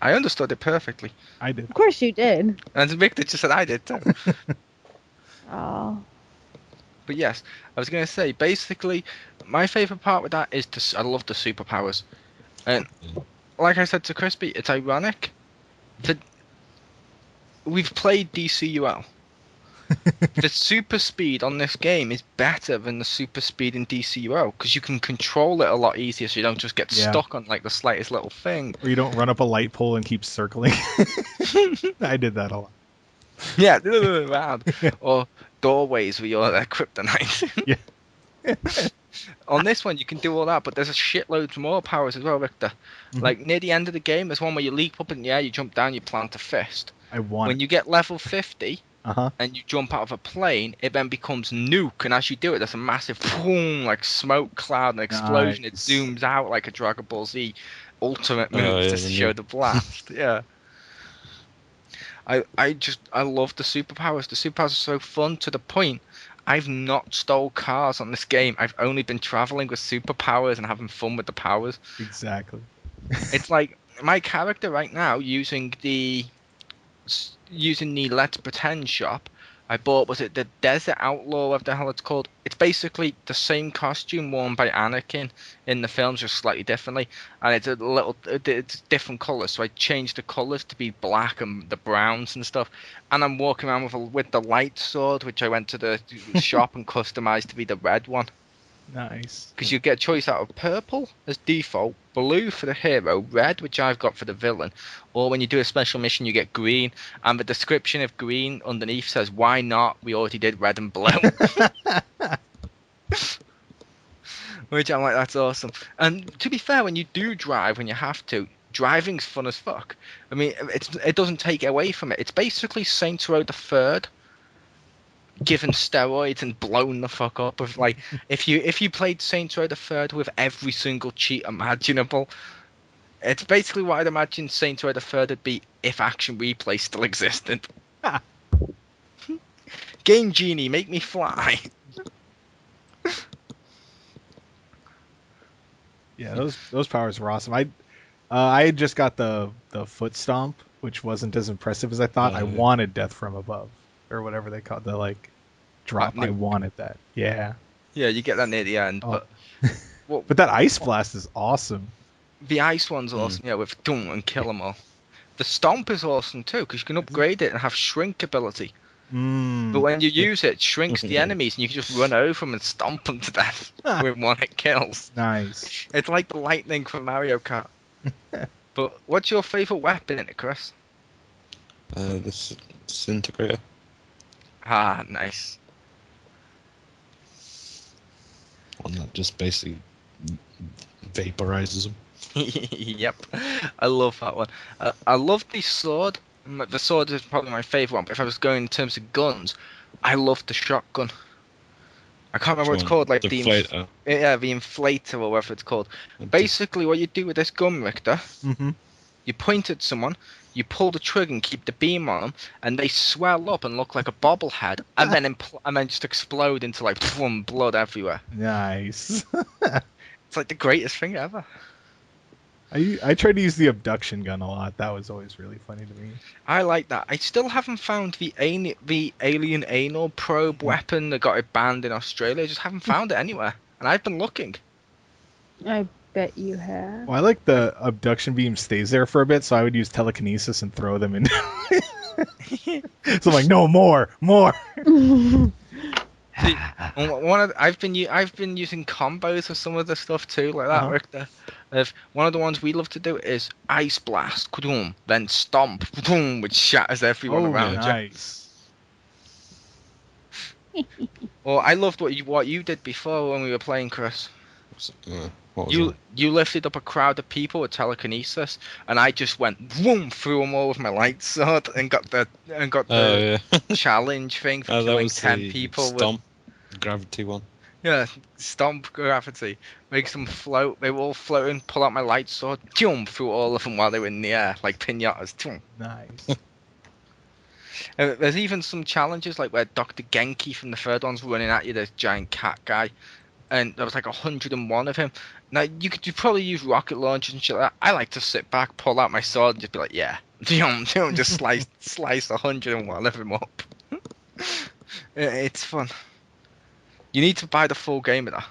I understood it perfectly. I did. Of course you did. And Victor just said I did too. Oh. But yes, I was going to say, basically, my favourite part with that is I love the superpowers. And like I said to Crispy, it's ironic that we've played DCUL. The super speed on this game is better than the super speed in DCUL because you can control it a lot easier, so you don't just get stuck on like the slightest little thing. Or you don't run up a light pole and keep circling. I did that a lot. Yeah, around. Or doorways where you're kryptonite. Yeah. On this one, you can do all that, but there's a shitload more powers as well, Victor. Mm-hmm. Like near the end of the game, there's one where you leap up in the air, you jump down, you plant a fist. I won. When you get level 50, Uh-huh. and you jump out of a plane, it then becomes nuke, and as you do it, there's a massive boom, like smoke cloud and explosion. Nice. It zooms out like a Dragon Ball Z ultimate move Oh, yeah, just to the show nuke. the blast. Yeah. I love the superpowers. The superpowers are so fun to the point I've not stole cars on this game. I've only been traveling with superpowers and having fun with the powers. Exactly. It's like my character right now using the Let's Pretend shop I bought, was it the Desert Outlaw, whatever the hell it's called? It's basically the same costume worn by Anakin in the films, just slightly differently, and it's different colours, so I changed the colours to be black and the browns and stuff, and I'm walking around with the light sword, which I went to the shop and customized to be the red one. Nice. Because you get a choice out of purple as default, blue for the hero, red, which I've got for the villain, or when you do a special mission you get green, and the description of green underneath says, why not, we already did red and blue. Which I'm like, that's awesome. And to be fair, when you do drive, when you have to, driving's fun as fuck. I mean, it doesn't take away from it. It's basically Saints Row the 3rd, given steroids and blown the fuck up. Of like, if you played Saints Row the Third with every single cheat imaginable, it's basically what I'd imagine Saints Row the Third would be if Action Replay still existed. Game Genie, make me fly. Yeah, those powers were awesome. I had just got the foot stomp, which wasn't as impressive as I thought. I wanted Death from Above, or whatever they call it, the like drop. I wanted that. Yeah. Yeah, you get that near the end, Oh. but But that ice blast is awesome. the ice one's awesome. Yeah, with Doom and kill them all. The stomp is awesome too, because you can upgrade it and have shrink ability. But when you use it, it shrinks the enemies, and you can just run over them and stomp them to death with one hit kills. Nice. It's like the lightning from Mario Kart. But what's your favourite weapon in it, Chris? The disintegrator. Ah, nice. One that just basically vaporizes them. Yep, I love that one. I love the sword. The sword is probably my favourite one. But if I was going in terms of guns, I love the shotgun. I can't remember what it's called. Like the inflator. The inflator or whatever it's called. Basically, what you do with this gun, Richter, you point at someone, you pull the trigger and keep the beam on them, and they swell up and look like a bobblehead, and then just explode into like blood everywhere. Nice. It's like the greatest thing ever. I tried to use the abduction gun a lot. That was always really funny to me. I like that. I still haven't found the alien anal probe weapon that got it banned in Australia. I just haven't found it anywhere, and I've been looking. I bet you have. Well, I like the abduction beam stays there for a bit, so I would use telekinesis and throw them in. So I'm like, no, more. See, I've been using combos of some of the stuff too, like that, Richter. One of the ones we love to do is ice blast, then stomp, which shatters everyone around nice. you. Well, I loved what you did before when we were playing, Chris. What was You lifted up a crowd of people with telekinesis, and I just went through them all with my light sword and got the challenge thing for killing 10 people. Stomp gravity one. Yeah, stomp gravity makes them float. They were all floating. Pull out my light sword, jump through all of them while they were in the air like pinatas. Nice. There's even some challenges like where Dr. Genki from the third one's running at you, this giant cat guy. And there was like 101 of him. Now you could probably use rocket launchers and shit like that. I like to sit back, pull out my sword, and just be like, yeah, just slice 101 of them up. It's fun. You need to buy the full game of that.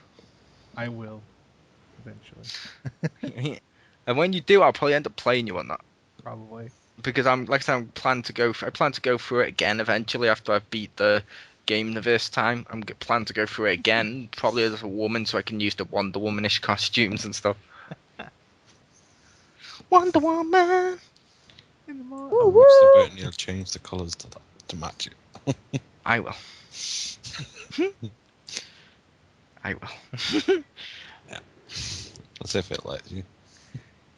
I will, eventually. And when you do, I'll probably end up playing you on that. Probably. Because I plan to go through it again eventually after I've beat the game this time. I'm plan to go through it again, probably as a woman, so I can use the Wonder Womanish costumes and stuff. Wonder Woman. I'm still waiting. You'll change the colours to match it. I will. I will. Yeah. Let's see if it lets you.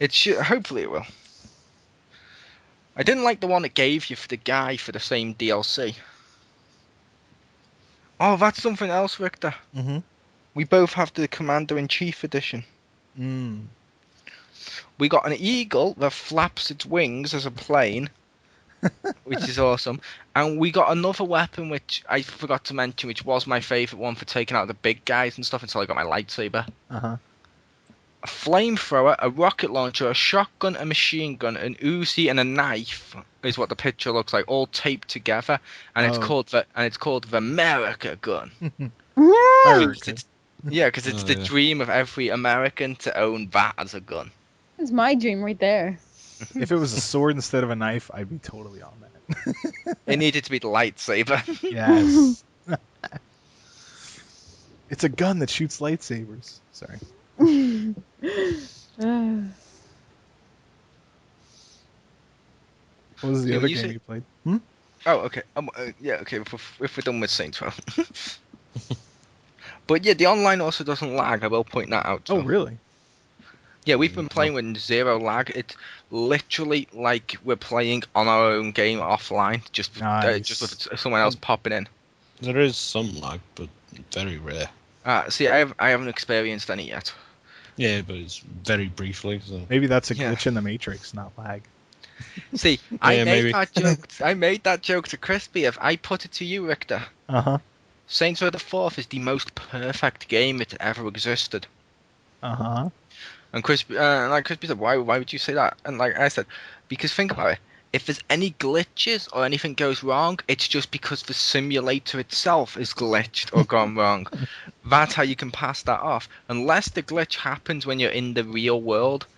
It should. Hopefully, it will. I didn't like the one it gave you for the guy for the same DLC. Oh, that's something else, Richter. We both have the Commander-in-Chief edition. We got an eagle that flaps its wings as a plane, which is awesome. And we got another weapon, which I forgot to mention, which was my favourite one for taking out the big guys and stuff until I got my lightsaber. A flamethrower, a rocket launcher, a shotgun, a machine gun, an Uzi, and a knife is what the picture looks like, all taped together, and it's called the America gun. America. Because it's the dream of every American to own that as a gun. It's my dream right there. If it was a sword instead of a knife, I'd be totally on that. It needed to be the lightsaber. Yes. It's a gun that shoots lightsabers. Sorry. What was the other game you played? Oh, okay. Okay. If we're done with Saints Row. But yeah, the online also doesn't lag. I will point that out. Oh, really? Yeah, we've been playing with zero lag. It's literally like we're playing on our own game offline, just with someone else popping in. There is some lag, but very rare. See, I haven't experienced any yet. Yeah, but it's very briefly. So. Maybe that's a Yeah. glitch in the Matrix, not lag. See, I Yeah, made maybe. that joke. I made that joke to Crispy. If I put it to you, Richter, Uh-huh. Saints Row the Fourth is the most perfect game that ever existed. Uh-huh. And Crispy, like Crispy said, why would you say that? And like I said, because think about it. If there's any glitches or anything goes wrong, it's just because the simulator itself is glitched or gone wrong. That's how you can pass that off. Unless the glitch happens when you're in the real world,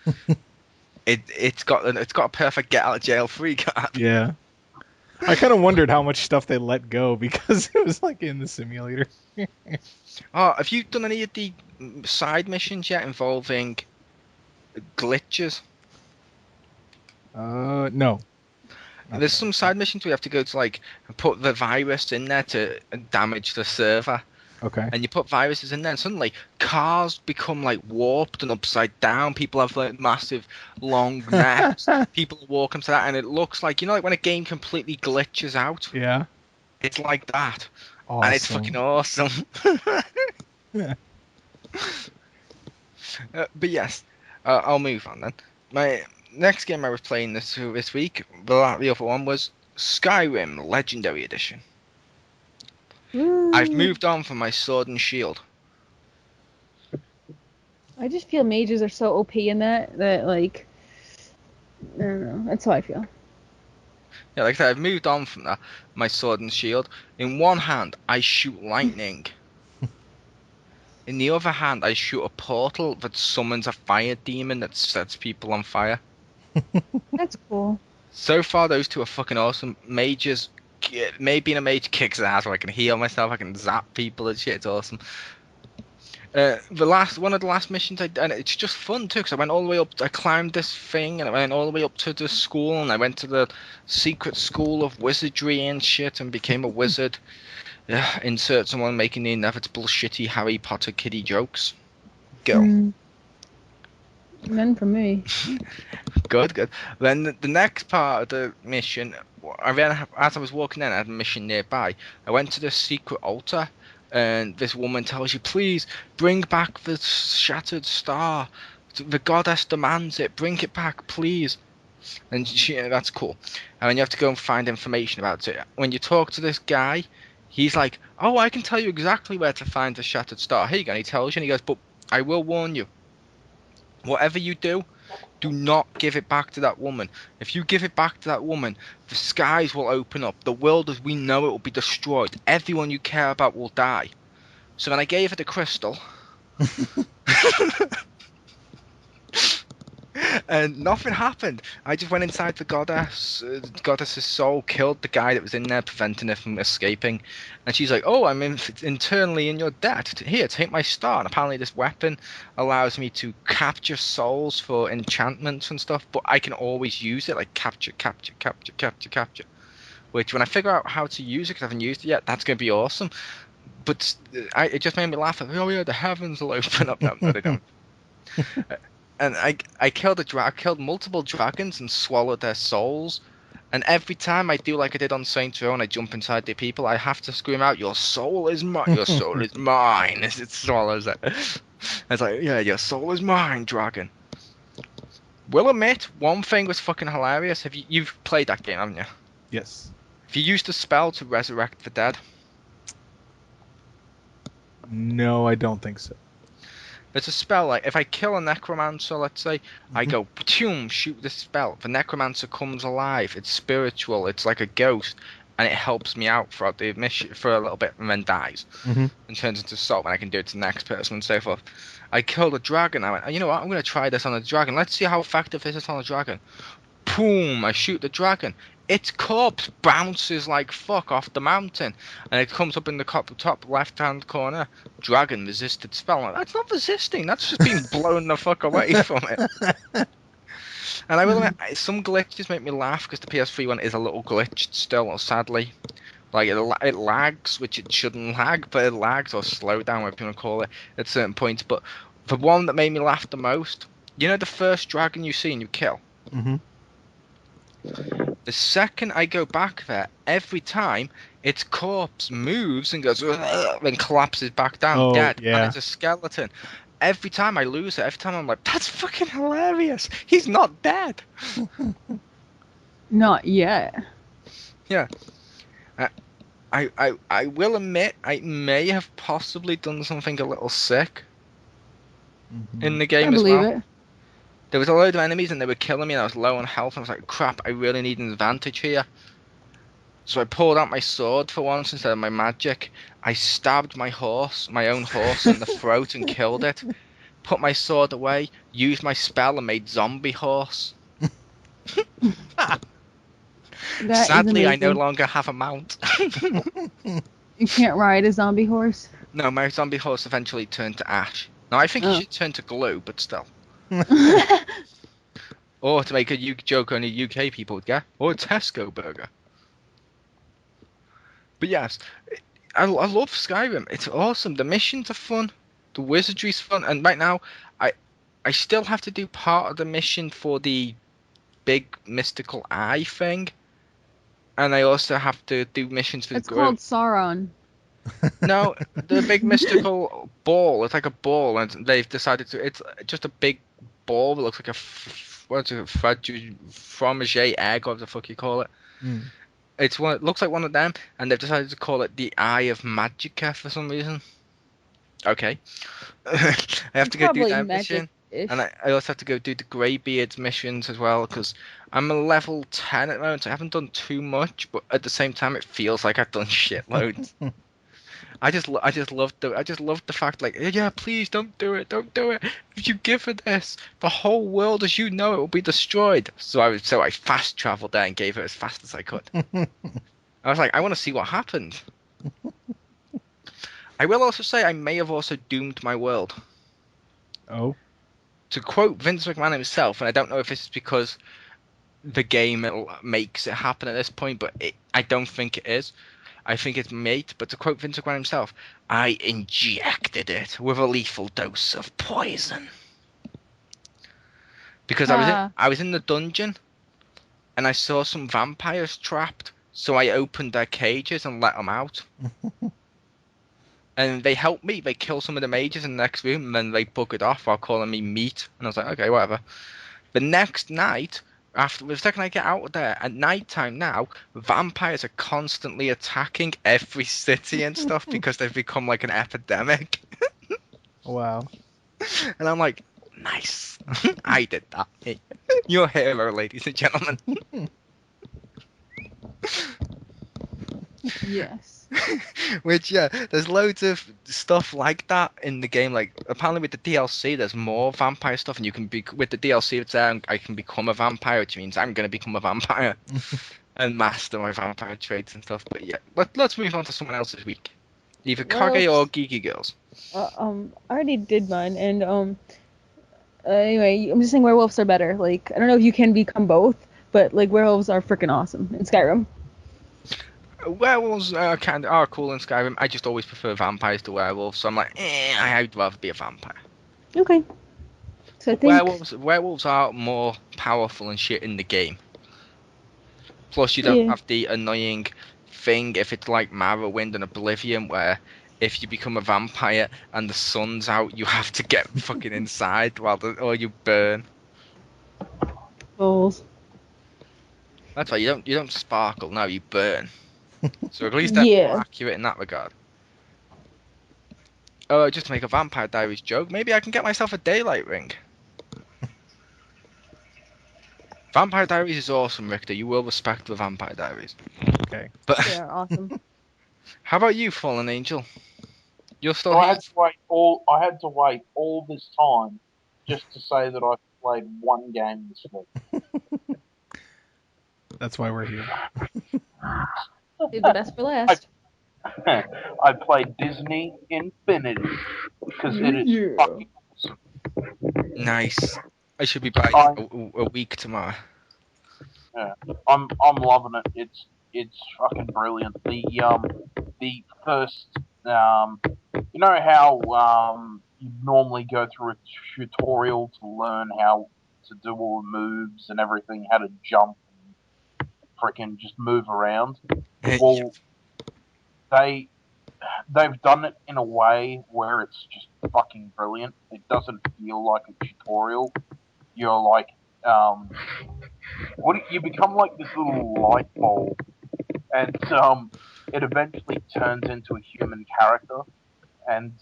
it's got a perfect get out of jail free card. Yeah. I kind of wondered how much stuff they let go because it was like in the simulator. Oh, have you done any of the side missions yet involving glitches? No. Not There's that. some side missions where you have to go to like put the virus in there to damage the server. Okay. And you put viruses in there, and suddenly cars become like warped and upside down. People have like massive long necks. People walk into that, and it looks like, you know, like when a game completely glitches out. Yeah. It's like that, Awesome. and it's fucking awesome. Yeah. But yes, I'll move on then. My next game I was playing this week, the other one was Skyrim Legendary Edition. I've moved on from my Sword and Shield. I just feel mages are so OP in that like, I don't know. That's how I feel. Yeah, like I said, I've moved on from that. My Sword and Shield. In one hand, I shoot lightning. In the other hand, I shoot a portal that summons a fire demon that sets people on fire. That's cool. So far, those two are fucking awesome. Mages, me being a mage kicks ass where I can heal myself, I can zap people and shit. It's awesome. One of the last missions I did, and it's just fun too, because I went all the way up. I climbed this thing, and I went all the way up to the school, and I went to the secret school of wizardry and shit, and became a wizard. Yeah, insert someone making the inevitable shitty Harry Potter kiddie jokes. Go. None for me. Good. Then the next part of the mission, as I was walking in, I had a mission nearby. I went to the secret altar, and this woman tells you, please bring back the shattered star. The goddess demands it. Bring it back, please. And that's cool. And then you have to go and find information about it. When you talk to this guy, he's like, oh, I can tell you exactly where to find the shattered star. Here you go. And he tells you, and he goes, but I will warn you. Whatever you do not give it back to that woman. If you give it back to that woman, the skies will open up. The world as we know it will be destroyed. Everyone you care about will die. So then I gave her the crystal. And nothing happened. I just went inside the goddess. The goddess's soul killed the guy that was in there, preventing her from escaping. And she's like, oh, I'm internally in your debt. Here, take my star. And apparently this weapon allows me to capture souls for enchantments and stuff, but I can always use it, like capture. Which, when I figure out how to use it, because I haven't used it yet, that's going to be awesome. But it just made me laugh. Oh yeah, the heavens will open up. No, they don't. And I killed multiple dragons and swallowed their souls. And every time I do like I did on Saints Row and I jump inside the people, I have to scream out, your soul is mine, your soul is mine, as it swallows it. It's like, yeah, your soul is mine, dragon. Will admit, one thing was fucking hilarious. You've played that game, haven't you? Yes. If you used a spell to resurrect the dead. No, I don't think so. There's a spell, like, if I kill a necromancer, let's say, I go, shoot this spell. The necromancer comes alive. It's spiritual. It's like a ghost. And it helps me out throughout the mission for a little bit and then dies. Mm-hmm. And turns into salt, and I can do it to the next person and so forth. I killed a dragon. I went, you know what, I'm going to try this on a dragon. Let's see how effective this is on a dragon. Boom! I shoot the dragon. Its corpse bounces like fuck off the mountain, and it comes up in the top left-hand corner. Dragon resisted spell. Like, that's not resisting. That's just being blown the fuck away from it. And I will admit, some glitches make me laugh because the PS3 one is a little glitched still, sadly. Like it lags, which it shouldn't lag, but it lags or slow down, whatever you want to call it, at certain points. But the one that made me laugh the most, you know, the first dragon you see and you kill. Mm-hmm. The second I go back there, every time its corpse moves and goes and collapses back down Oh, dead, and yeah. it's a skeleton. Every time I lose it, every time I'm like, that's fucking hilarious. He's not dead. Not yet. Yeah. I will admit I may have possibly done something a little sick in the I game as believe well. it. There was a load of enemies and they were killing me and I was low on health. I was like, crap, I really need an advantage here. So I pulled out my sword for once instead of my magic. I stabbed my own horse in the throat and killed it. Put my sword away, used my spell and made zombie horse. That is Sadly, I no amazing. longer have a mount. You can't ride a zombie horse. No, my zombie horse eventually turned to ash. Now I think he Oh. should turn to glue, but still. Or to make a joke only UK people would get, or a Tesco burger. But yes, I love Skyrim. It's awesome. The missions are fun. The wizardry's fun. And right now, I still have to do part of the mission for the big mystical eye thing. And I also have to do missions for It's the called Sauron. No, the big mystical ball. It's like a ball, and they've decided to. It's just a big ball that looks like what's it, fromage egg, or what the fuck you call it. Mm. It's one. It looks like one of them, and they've decided to call it the Eye of Magica for some reason. Okay, I have to go do Probably that mission, magic-ish. and I also have to go do the Greybeards missions as well because I'm a level 10 at the moment. So I haven't done too much, but at the same time, it feels like I've done shitloads. I just love the fact like yeah, please don't do it. If you give her this, the whole world as you know it will be destroyed. So I fast traveled there and gave her as fast as I could. I was like, I want to see what happened. I will also say I may have also doomed my world. Oh. To quote Vince McMahon himself, and I don't know if this is because the game makes it happen at this point, but I don't think it is. I think it's mate, but to quote Vince McMahon himself, I injected it with a lethal dose of poison. Because I was in the dungeon and I saw some vampires trapped, so I opened their cages and let them out. And they helped me. They killed some of the mages in the next room, and then they buggered off while calling me meat. And I was like, okay, whatever. The next night, after the second I get out of there, at night time now, vampires are constantly attacking every city and stuff because they've become like an epidemic. Wow. And I'm like, nice. I did that. Hey, you're a hero, ladies and gentlemen. Yes. Which, yeah, there's loads of stuff like that in the game. Like, apparently with the DLC, there's more vampire stuff, and you can be with the DLC. It's there, I can become a vampire, which means I'm gonna become a vampire and master my vampire traits and stuff. But yeah, let's move on to someone else's week. Either Kage or Geeky Girls. I already did mine, and anyway, I'm just saying werewolves are better. Like, I don't know if you can become both, but like werewolves are freaking awesome in Skyrim. Werewolves are cool in Skyrim. I just always prefer vampires to werewolves, so I'm like, I'd rather be a vampire. Okay. So I think Werewolves are more powerful and shit in the game. Plus, you don't have the annoying thing if it's like Morrowind and Oblivion, where if you become a vampire and the sun's out, you have to get fucking inside or you burn. Balls. That's why you don't sparkle. No, you burn. So at least they're more accurate in that regard. Oh, just to make a Vampire Diaries joke, maybe I can get myself a daylight ring. Vampire Diaries is awesome, Richter. You will respect the Vampire Diaries. Okay. But They are awesome. how about you, Fallen Angel? You're still So here? I had to wait all this time just to say that I played one game this week. That's why we're here. Save the best for last. I played Disney Infinity because it is fucking awesome. Nice. I should be buying a week tomorrow. Yeah, I'm loving it. It's fucking brilliant. The first you know how you normally go through a tutorial to learn how to do all the moves and everything, how to jump freaking just move around. Well, they've done it in a way where it's just fucking brilliant. It doesn't feel like a tutorial. You're like, you become like this little light bulb, and it eventually turns into a human character, and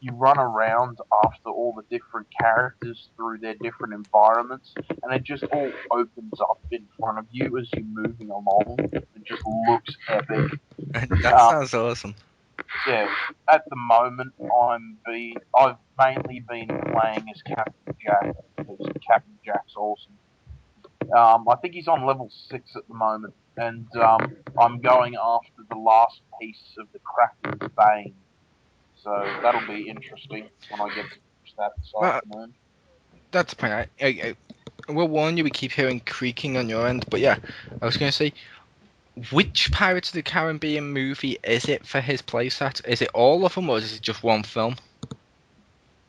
you run around after all the different characters through their different environments, and it just all opens up in front of you as you're moving along. It just looks epic. That sounds awesome. Yeah, at the moment I've mainly been playing as Captain Jack because Captain Jack's awesome. I think he's on level 6 at the moment, and I'm going after the last piece of the Kraken's Bane. So that'll be interesting when I get to finish that this afternoon. That's the point. I will warn you, we keep hearing creaking on your end, but yeah, I was going to say, which Pirates of the Caribbean movie is it for his playset? Is it all of them, or is it just one film?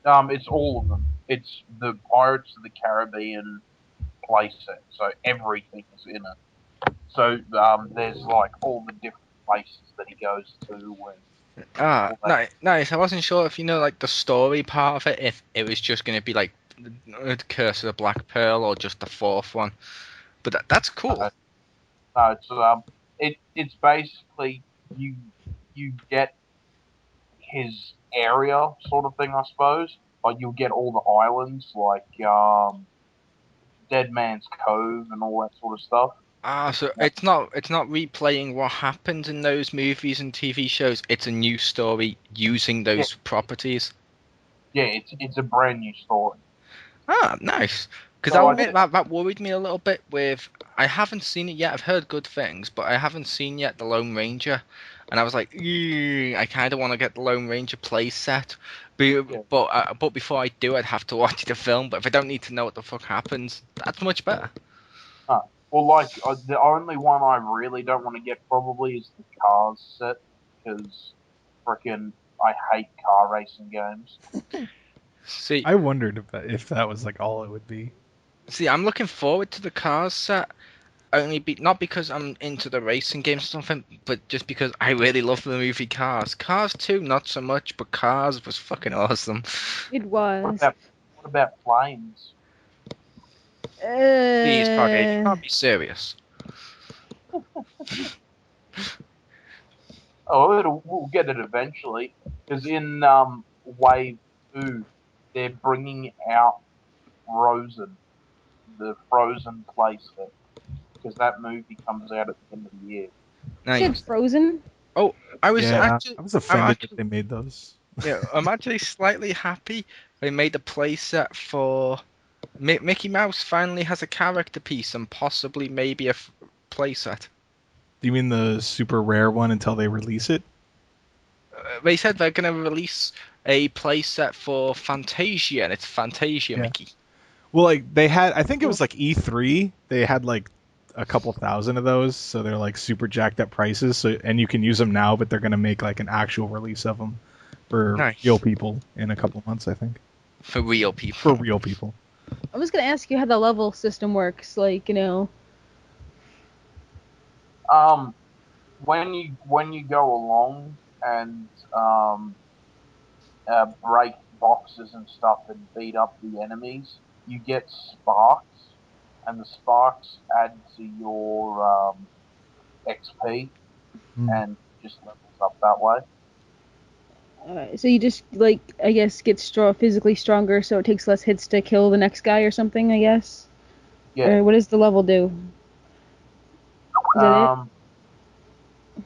It's all of them. It's the Pirates of the Caribbean playset, so everything is in it. So there's like all the different places that he goes to. Nice. I wasn't sure if like the story part of it, if it was just going to be like the Curse of the Black Pearl or just the fourth one. But that's cool. No, it's basically you get his area sort of thing, I suppose. Like you'll get all the islands, like Dead Man's Cove and all that sort of stuff. So it's not replaying what happened in those movies and TV shows. It's a new story using those properties. Yeah, it's a brand new story. Nice. Because I'll admit that worried me a little bit. I haven't seen it yet. I've heard good things, but I haven't seen yet the Lone Ranger, and I was like, I kind of want to get the Lone Ranger play set. But before I do, I'd have to watch the film. But if I don't need to know what the fuck happens, that's much better. Well, like, the only one I really don't want to get probably is the Cars set, because frickin' I hate car racing games. See, I wondered if that was like all it would be. See, I'm looking forward to the Cars set, not because I'm into the racing games or something, but just because I really love the movie Cars. Cars 2, not so much, but Cars was fucking awesome. It was. What about Planes? Please, Poggy, you can't be serious. We'll get it eventually, because in Wave 2, they're bringing out Frozen, the Frozen playset, because that movie comes out at the end of the year. You said Frozen? Oh, I was offended that they made those. Yeah, I'm actually slightly happy they made a playset for Mickey Mouse. Finally has a character piece and possibly maybe a playset. Do you mean the super rare one until they release it? They said they're going to release a playset for Fantasia, and it's Fantasia Mickey. Well, like they had, I think it was like E3. They had like a couple thousand of those, so they're like super jacked up prices. So and you can use them now, but they're going to make like an actual release of them for real people in a couple months, I think. For real people. For real people. I was going to ask you how the level system works, like, When you go along and break boxes and stuff and beat up the enemies, you get sparks, and the sparks add to your XP and just levels up that way. So you just, like, I guess, get physically stronger, so it takes less hits to kill the next guy or something, I guess? Yeah. Or what does the level do? Is that it?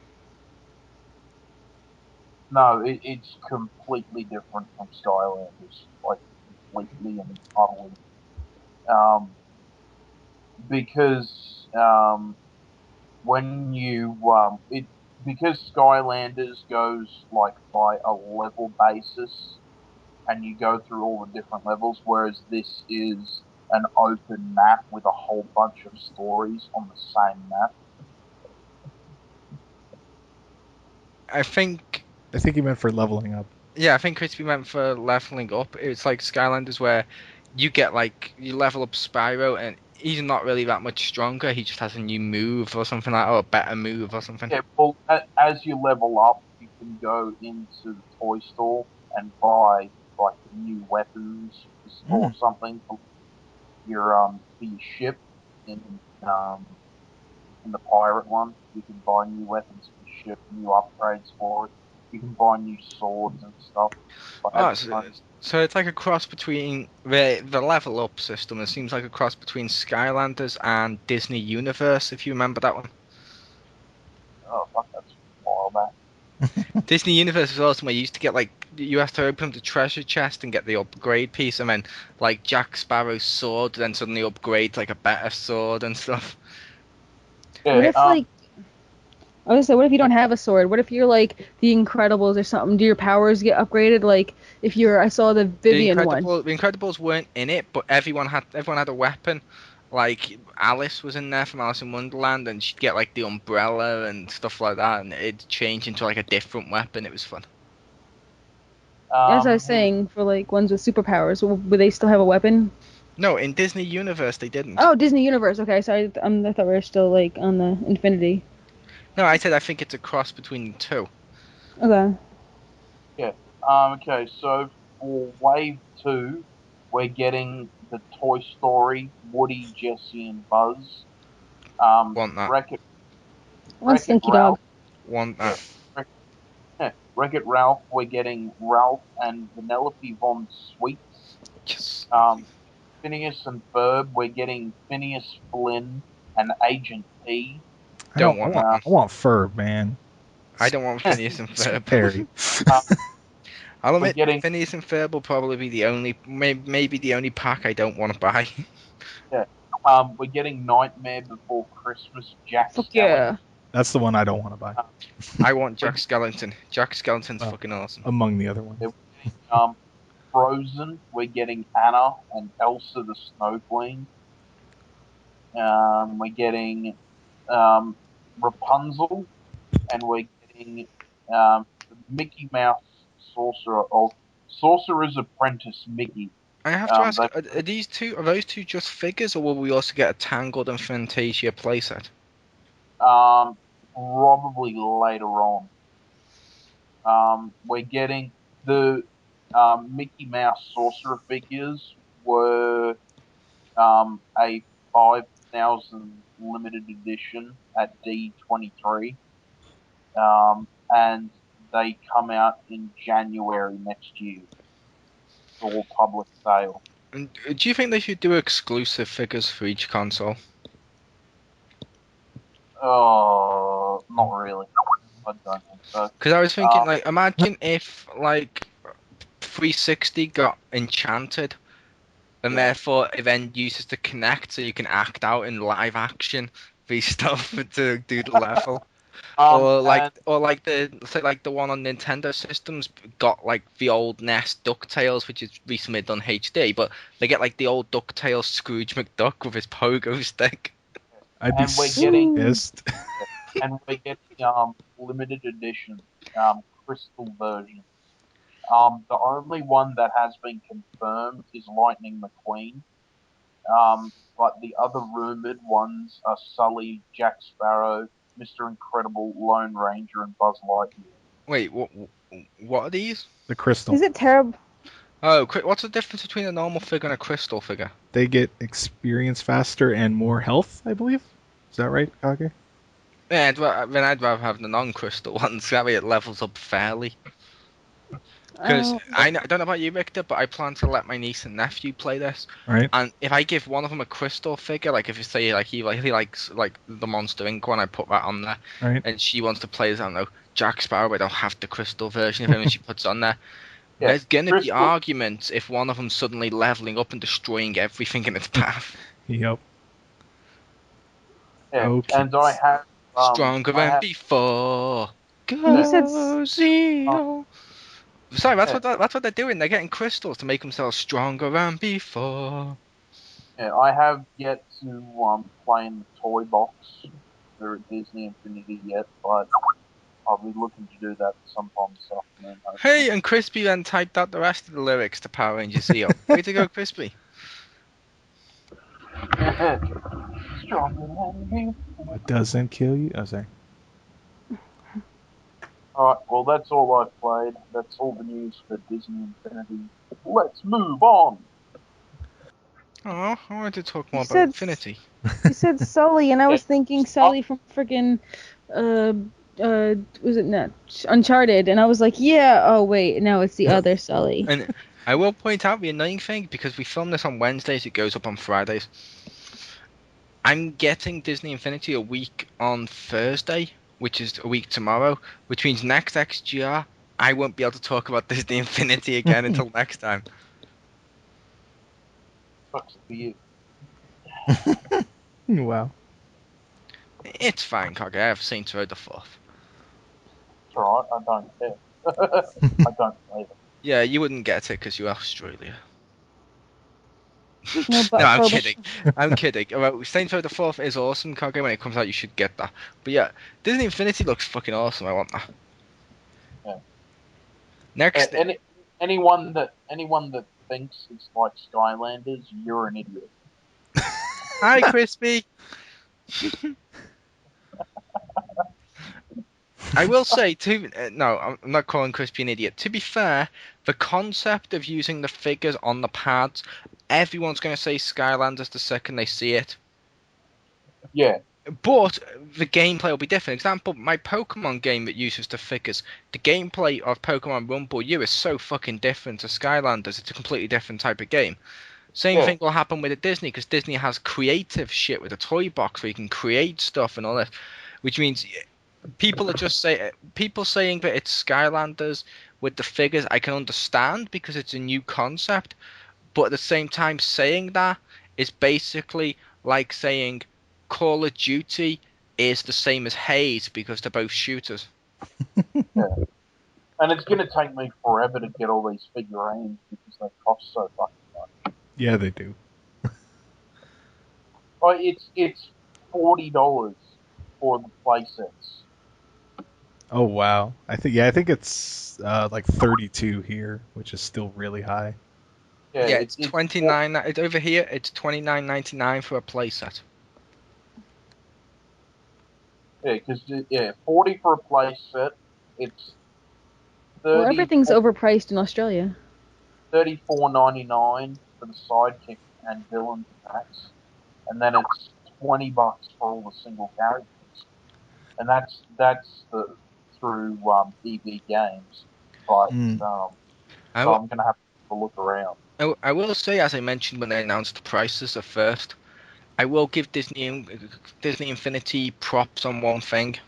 No, it's completely different from Skylanders, like completely and utterly. Because when you because Skylanders goes like by a level basis, and you go through all the different levels, whereas this is an open map with a whole bunch of stories on the same map. I think he meant for leveling up. Yeah, I think Crispy meant for leveling up. It's like Skylanders where you get you level up Spyro, and he's not really that much stronger. He just has a new move or something like that, or a better move or something. Yeah, well, as you level up, you can go into the toy store and buy like new weapons or something for your ship in um in the pirate one. You can buy new weapons for your ship, new upgrades for it. You can buy new swords and stuff. But Oh, at the moment, so it's like a cross between the level up system. It seems like a cross between Skylanders and Disney Universe, if you remember that one. oh fuck, that's a while back. Disney Universe is awesome. Where you used to get like you have to open up the treasure chest and get the upgrade piece, and then like Jack Sparrow's sword, then suddenly upgrade to, like a better sword and stuff. What Yeah, if like I was gonna say, what if you don't have a sword? What if you're like the Incredibles or something? Do your powers get upgraded? Like if I saw the Vivian one. The Incredibles weren't in it, but everyone had a weapon. Like Alice was in there from Alice in Wonderland, and she'd get like the umbrella and stuff like that, and it'd change into like a different weapon. It was fun. As I was saying, for like ones with superpowers, would they still have a weapon? No, in Disney Universe they didn't. Oh, Disney Universe. Okay, sorry, I thought we were still like on the Infinity. No, I said I think it's a cross between the two. Okay. yeah. Okay, so for Wave 2, we're getting the Toy Story, Woody, Jesse, and Buzz. Want that? Wreck-It, One Wreck-It Stinky Ralph. Dog. Want Yeah, that? Wreck-It Ralph, we're getting Ralph and Vanellope Von Sweets. Yes. Phineas and Ferb, we're getting Phineas Flynn and Agent P. Don't want that one. I want fur, man. I don't want Phineas and Ferb. Perry. I'll We're admit, getting Phineas and Ferb will probably be the only, maybe the only pack I don't want to buy. yeah, we're getting Nightmare Before Christmas, Jack Fuck Skellington. yeah. That's the one I don't want to buy. I want Jack Skellington. Jack Skellington's Well, fucking awesome. Among the other ones. Frozen, we're getting Anna and Elsa the Snow Queen. We're getting Rapunzel, and we're getting the Mickey Mouse Sorcerer or Sorcerer's Apprentice Mickey. I have to ask, They, are those two just figures, or will we also get a Tangled and Fantasia playset? probably later on. We're getting the Mickey Mouse Sorcerer figures were a 5,000 limited edition at D23, and they come out in January next year for public sale. And do you think they should do exclusive figures for each console? Not really. I don't think so. Because I was thinking, like, imagine if like 360 got enchanted, and Yeah. therefore it then uses the Connect, so you can act out in live action these stuff to do the level. Or And like the say like the one on Nintendo systems got like the old NES DuckTales, which is recently done HD, but they get like the old DuckTales Scrooge McDuck with his pogo stick. I'd be and we're getting pissed. limited edition crystal versions. The only one that has been confirmed is Lightning McQueen. But the other rumored ones are Sully, Jack Sparrow, Mr. Incredible, Lone Ranger, and Buzz Lightyear. Wait, what are these? The crystal. Is it terrible? Oh, what's the difference between a normal figure and a crystal figure? They get experience faster and more health, I believe. Is that right, Kage? Yeah, I'd rather have the non-crystal ones. That way it levels up fairly. Because I don't know about you, Victor, but I plan to let my niece and nephew play this. Right. And if I give one of them a crystal figure, like if you say like he likes like the Monster Inc. one, I put that on there. Right. And she wants to play as, I don't know, Jack Sparrow, I don't have the crystal version of him, and she puts on there. Yeah, There's gonna be crystal- arguments if one of them suddenly leveling up and destroying everything in its path. Yep. Yeah, Okay. and I have Stronger I than have, before. You said Go Zero. Sorry, that's Yeah. what they're doing. They're getting crystals to make themselves stronger than before. yeah, I have yet to play in the toy box for Disney Infinity yet, but I'll be looking to do that sometime this afternoon. Hopefully. Hey, and Crispy then typed out the rest of the lyrics to Power Rangers Zeo. Way to go, Crispy. Stronger than you. What doesn't kill you? Oh, sorry. Alright, well, that's all I've played. That's all the news for Disney Infinity. Let's move on. Oh, I wanted to talk You more about said Infinity. you said Sully, and I was thinking Oh, Sully from freaking was it not Uncharted? And I was like, yeah. Oh wait, no, it's the other Sully. And I will point out the annoying thing, because we film this on Wednesdays, it goes up on Fridays. I'm getting Disney Infinity a week on Thursday, which is a week tomorrow, which means next XGR, I won't be able to talk about Disney Infinity again until next time. sucks for you. Wow. It's fine, Kage. I have Saints Row the 4th. It's alright, I don't care. I don't play them. Yeah, you wouldn't get it because you're Australia. No, No, but I'm for kidding. I'm kidding. Well, Saints Row the 4th is awesome, Kage. When it comes out, you should get that. But yeah, Disney Infinity looks fucking awesome. I want that. Yeah. Next, Anyone that thinks it's like Skylanders, you're an idiot. hi, Crispy. I will say, no, I'm not calling Crispy an idiot. To be fair, the concept of using the figures on the pads, everyone's going to say Skylanders the second they see it. Yeah, But the gameplay will be different. Example, my Pokemon game that uses the figures, the gameplay of Pokemon Rumble U is so fucking different to Skylanders. It's a completely different type of game. Same yeah. thing will happen with Disney, because Disney has creative shit with a toy box where you can create stuff and all this, which means people saying that it's Skylanders with the figures. I can understand because it's a new concept, but at the same time, saying that is basically like saying Call of Duty is the same as Haze because they're both shooters. And it's going to take me forever to get all these figurines because they cost so fucking much. Yeah, they do. Oh, it's $40 for the playsets. Oh wow. I think it's like 32 here, which is still really high. Yeah, Yeah, it's it's 29. It's over here. It's 29.99 for a playset. yeah, because 40 for a playset. It's Well, 30 everything's overpriced in Australia. $34.99 for the sidekick and villain packs, and then it's $20 for all the single characters, and that's the through EB Games, but Mm. I, so w- I'm gonna have to look around. I will say, as I mentioned when they announced the prices at first, I will give Disney Infinity props on one thing.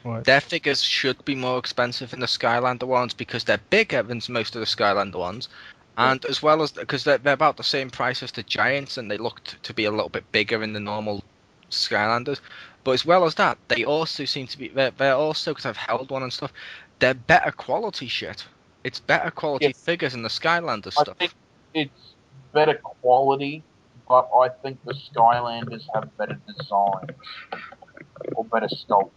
What? Their figures should be more expensive than the Skylander ones because they're bigger than most of the Skylander ones, and as well as because they're about the same price as the Giants, and they look to be a little bit bigger in the normal Skylanders. But as well as that, they also seem to be they're also, because I've held one and stuff, they're better quality shit. It's better Yeah, quality figures than the Skylander I think stuff. it's better quality, but I think the Skylanders have better designs or better sculpting.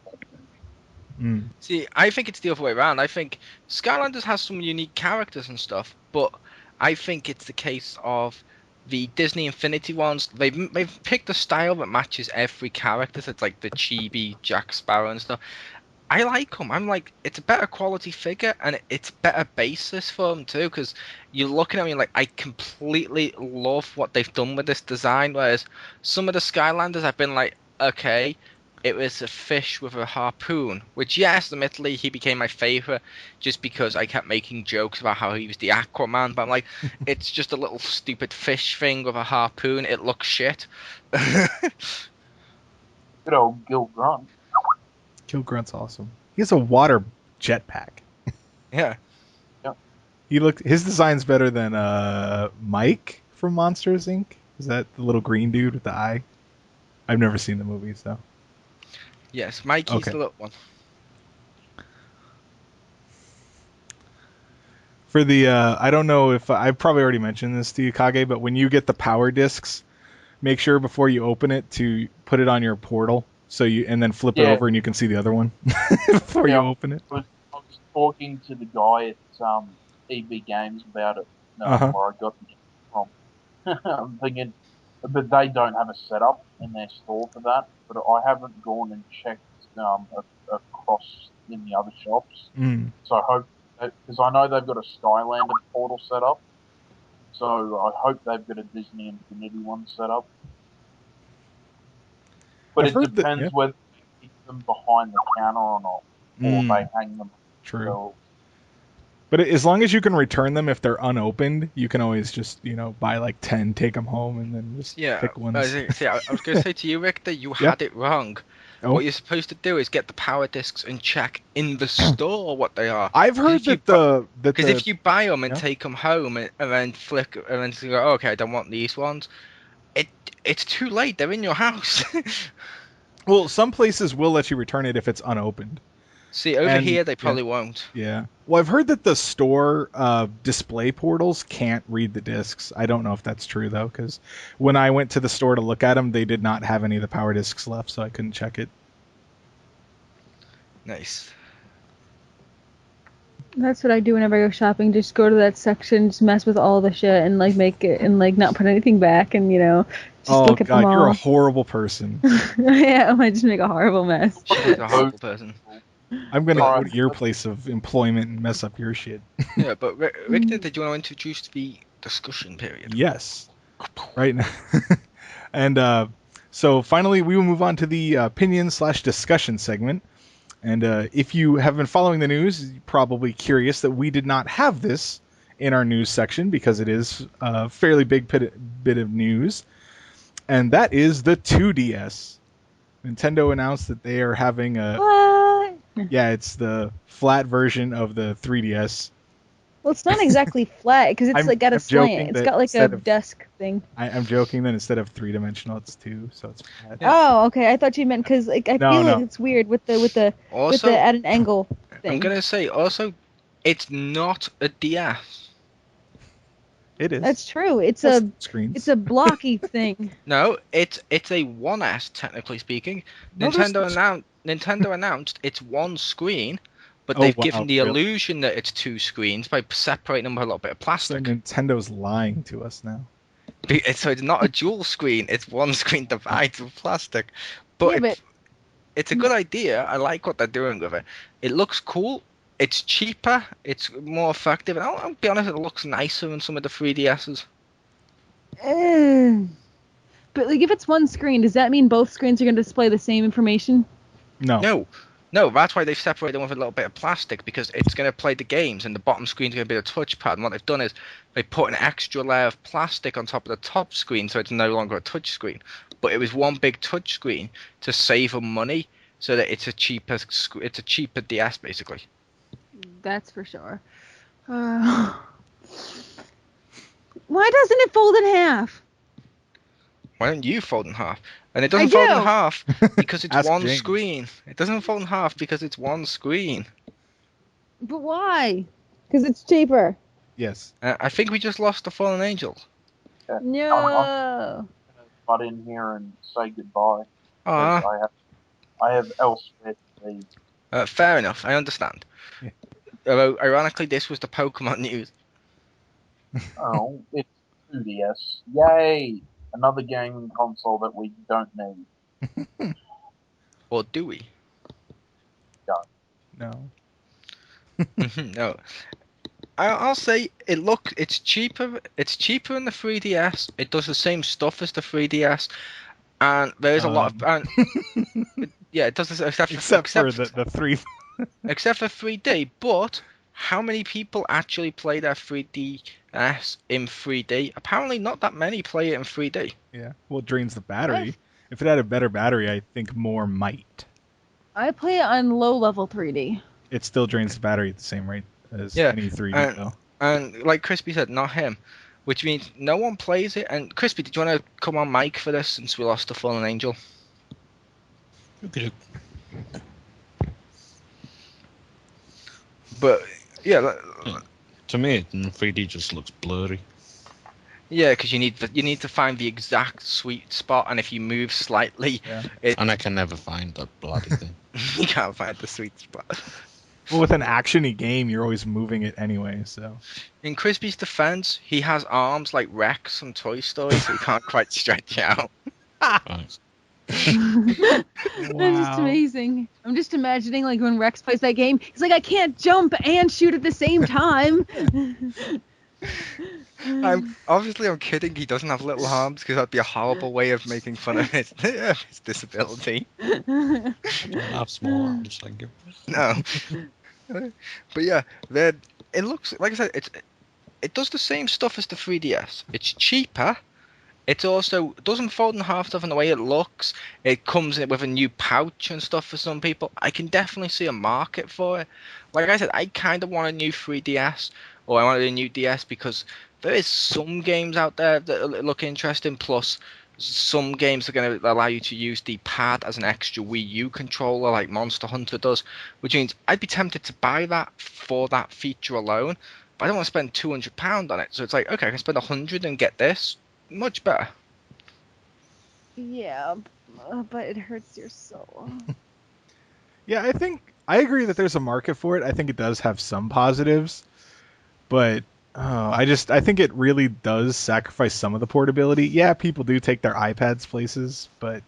Mm. See, I think it's the other way around. I think Skylanders has some unique characters and stuff, but I think it's the case of the Disney Infinity ones. They've picked a style that matches every character. So it's like the chibi Jack Sparrow and stuff. I like them. I'm like, it's a better quality figure and it's better basis for them too. Because you're looking at me like, I completely love what they've done with this design. Whereas some of the Skylanders, I've been like, okay, it was a fish with a harpoon. Which, yes, admittedly, he became my favorite just because I kept making jokes about how he was the Aquaman. But I'm like, it's just a little stupid fish thing with a harpoon. It looks shit. Good old Gil Grunt. Kill Grunt's awesome. He has a water jetpack. Yeah. His design's better than Mike from Monsters Inc. Is that the little green dude with the eye? I've never seen the movie, so. Yes, Mikey's Okay. the little one. For the I don't know if I've probably already mentioned this to you, Kage, but when you get the power discs, make sure before you open it to put it on your portal, and then flip it Yeah, over and you can see the other one before you yeah. open it. I was talking to the guy at EB Games about it, Uh huh. where I got the from. I'm thinking, but they don't have a setup in their store for that. But I haven't gone and checked across in the other shops. Mm. So I hope, because I know they've got a Skylanders portal set up. So I hope they've got a Disney Infinity one set up. But I've it heard that. depends Yeah. whether they keep them behind the counter or not, or they hang them. True. So, But as long as you can return them if they're unopened, you can always just buy like 10, take them home, and then just pick ones. I was going to say to you, Rick, that you Yeah. had it wrong. Oh. What you're supposed to do is get the power discs and check in the store what they are. I've heard that because if you buy them and Yeah. take them home and then flick and then go, okay, I don't want these ones, it's too late. They're in your house. Well, some places will let you return it if it's unopened. See, over And- here they probably won't. Yeah. Well, I've heard that the store display portals can't read the discs. I don't know if that's true though, because when I went to the store to look at them, they did not have any of the power discs left, so I couldn't check it. Nice. That's what I do whenever I go shopping. Just go to that section, just mess with all the shit, and like make it, and like not put anything back, and just look at God, them all. you're a horrible person. Yeah, I just make a horrible mess. She's a horrible person. I'm gonna Alright. go to your place of employment and mess up your shit. Yeah, but Rick, did you want to introduce the discussion period? Yes. Right now. And so finally, we will move on to the opinion/discussion segment. And if you have been following the news, you're probably curious that we did not have this in our news section because it is a fairly big bit of news. And that is the 2DS. Nintendo announced that they are having a... What? Yeah, it's the flat version of the 3DS. Well, it's not exactly flat because it's like got a I'm joking slant. It's that got like a instead of- desk thing. I'm joking that instead of 3-dimensional, it's 2, so it's flat. Yeah. Oh, okay. I thought you meant because like I feel like it's weird with the Also, at an angle thing. I'm gonna say also, it's not a DS. It is. That's true. It's That's a screens. blocky thing. No, it's a 1S technically speaking. No, Nintendo announced it's one screen, but Oh, they've wow, given the really? illusion that it's two screens by separating them with a little bit of So plastic. Nintendo's lying to us now. So it's not a dual screen; it's one screen divided with plastic. But, Yeah, but- it's a good idea. I like what they're doing with it. It looks cool. It's cheaper. It's more effective. And I'll be honest, it looks nicer than some of the 3DSs. But like if it's one screen, does that mean both screens are going to display the same information? No. No, that's why they've separated them with a little bit of plastic, because it's going to play the games and the bottom screen's going to be the touchpad. And what they've done is they put an extra layer of plastic on top of the top screen, so it's no longer a touch screen. But it was one big touch screen to save them money, so that it's a cheaper DS basically. That's for sure. Why doesn't it fold in half? Why don't you fold in half? And it I doesn't fold in do. half because it's Ask one James. screen. It doesn't fold in half because it's one screen. But why? Because it's cheaper. Yes. I think we just lost the fallen angel. No. butt in here and say goodbye. Ah, because I have elsewhere to be. fair enough. I understand. Yeah. Although, ironically, this was the Pokemon news. Oh, it's 2DS. Yay! Another gaming console that we don't need. Or do we? No. No. I'll say it's cheaper. It's cheaper than the 3DS. It does the same stuff as the 3DS, and there is a lot of. Yeah, it does this except for the 3. except for 3D. But how many people actually play their 3DS in 3D? Apparently, not that many play it in 3D. Yeah. Well, it drains the battery. If it had a better battery, I think more might. I play it on low level 3D. It still drains the battery at the same rate as Yeah, any 3D though. And like Crispy said, not him. Which means no one plays it. And Crispy, did you want to come on mic for this since we lost the Fallen Angel? Okay. But yeah, To me, 3D just looks blurry. yeah, because you need to find the exact sweet spot, and if you move slightly, Yeah. it And I can never find that bloody thing. you can't find the sweet spot. Well, with an actiony game, you're always moving it anyway, so. In Crispy's defense, he has arms like Rex from Toy Story, so he can't quite stretch out. Right. That's just Wow. amazing. I'm just imagining like when Rex plays that game, he's like, I can't jump and shoot at the same time. I'm kidding. He doesn't have little arms because that'd be a horrible way of making fun of his, his disability. I don't have small arms, thank you. No, but yeah, then it looks like I said, it does the same stuff as the 3DS. It's cheaper. It also doesn't fold in half stuff in the way it looks. It comes in with a new pouch and stuff for some people. I can definitely see a market for it. Like I said, I kind of want a new 3DS, or I wanted a new DS because there is some games out there that look interesting. Plus, some games are going to allow you to use the pad as an extra Wii U controller, like Monster Hunter does, which means I'd be tempted to buy that for that feature alone. But I don't want to spend £200 on it. So it's like, okay, I can spend £100 and get this. Much better. Yeah, but it hurts your soul. Yeah, I agree that there's a market for it. I think it does have some positives, but I think it really does sacrifice some of the portability. Yeah, people do take their iPads places, but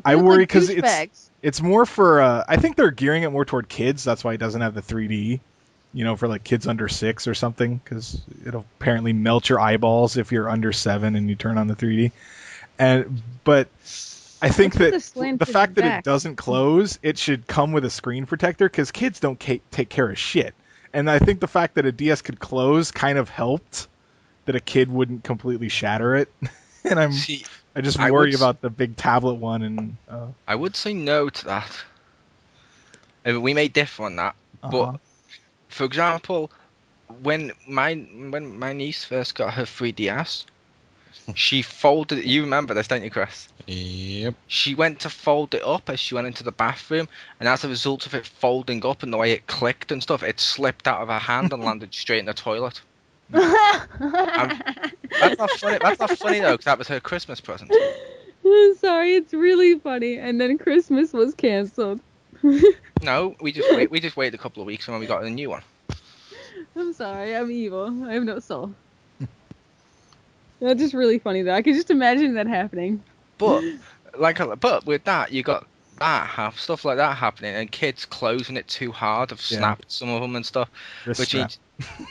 I They're worry like because douchebags. it's more for. I think they're gearing it more toward kids. That's why it doesn't have the 3D. For like kids under 6 or something, because it'll apparently melt your eyeballs if you're under 7 and you turn on the 3D. But I think What's with that the slanted the fact that it back? doesn't close, it should come with a screen protector, because kids don't take care of shit. And I think the fact that a DS could close kind of helped that a kid wouldn't completely shatter it. And I just I worry would, about the big tablet one. And I would say no to that. I mean, we may differ on that, uh-huh. but for example, when my niece first got her 3DS, she folded. You remember this, don't you, Chris? Yep. She went to fold it up as she went into the bathroom, and as a result of it folding up and the way it clicked and stuff, it slipped out of her hand and landed straight in the toilet. That's not funny. That's not funny though, because that was her Christmas present. I'm sorry, it's really funny. And then Christmas was canceled. No, we just waited a couple of weeks and when we got a new one. I'm sorry, I'm evil. I have no soul. That's just really funny though. I can just imagine that happening. But but with that, you got stuff like that happening, and kids closing it too hard have snapped some of them and stuff. Wrist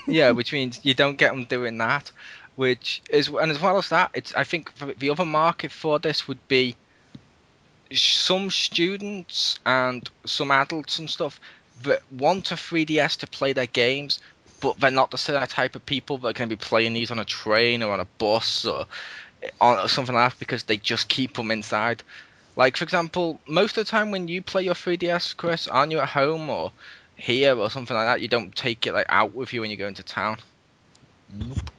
Which means you don't get them doing that. And as well as that, I think the other market for this would be some students and some adults and stuff that want a 3DS to play their games, but they're not the same type of people that are going to be playing these on a train or on a bus or something like that because they just keep them inside. Like, for example, most of the time when you play your 3DS, Chris, aren't you at home or here or something like that? You don't take it like out with you when you go into town. Nope.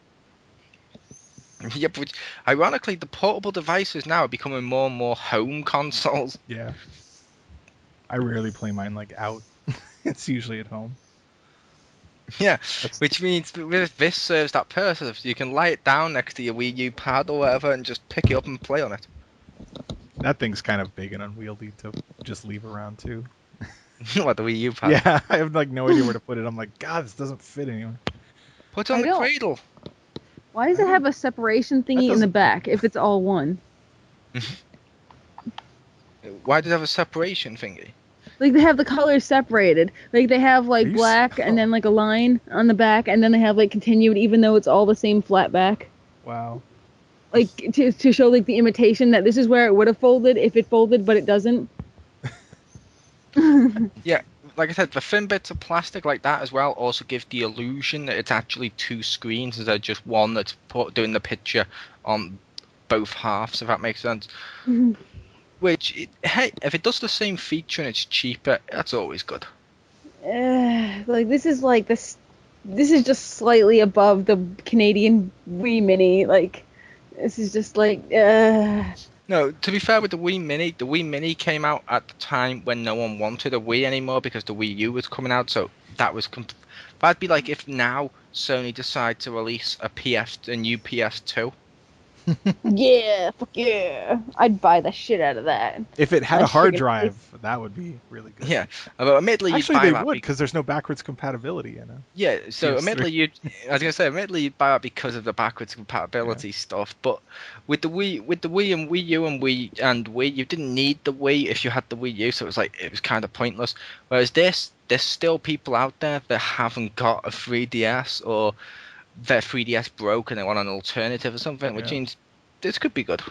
Yeah, but ironically, the portable devices now are becoming more and more home consoles. Yeah. I rarely play mine like out. It's usually at home. Yeah, which means this serves that purpose. You can lay it down next to your Wii U pad or whatever and just pick it up and play on it. That thing's kind of big and unwieldy to just leave around too. What, the Wii U pad? Yeah, I have like no idea where to put it. I'm like, God, this doesn't fit anywhere. Put it on the cradle. Why does it have a separation thingy in the back if it's all one? Why does it have a separation thingy? Like they have the colors separated. Like they have like black and then like a line on the back, and then they have like continued even though it's all the same flat back. Wow. Like to show like the imitation that this is where it would have folded if it folded, but it doesn't. Yeah, like I said, the thin bits of plastic like that as well also give the illusion that it's actually two screens instead of just one that's doing the picture on both halves, if that makes sense. Which, hey, if it does the same feature and it's cheaper, that's always good. Like this is like this. This is just slightly above the Canadian Wii Mini. Like this is just like. No, to be fair with the Wii Mini came out at the time when no one wanted a Wii anymore because the Wii U was coming out, so that was... That'd be like if now Sony decide to release a new PS2. Yeah, fuck yeah. I'd buy the shit out of that. If it had My a hard friggin' drive, that would be really good. Yeah, but admittedly you'd Actually, buy they that. would because there's no backwards compatibility in it. Yeah, so PS3. I was gonna say, admittedly you'd buy it because of the backwards compatibility stuff. But with the Wii and Wii U and Wii, you didn't need the Wii if you had the Wii U, so it was kind of pointless. Whereas there's still people out there that haven't got a 3DS or their 3DS broke and they want an alternative or something, which Yeah. means this could be good.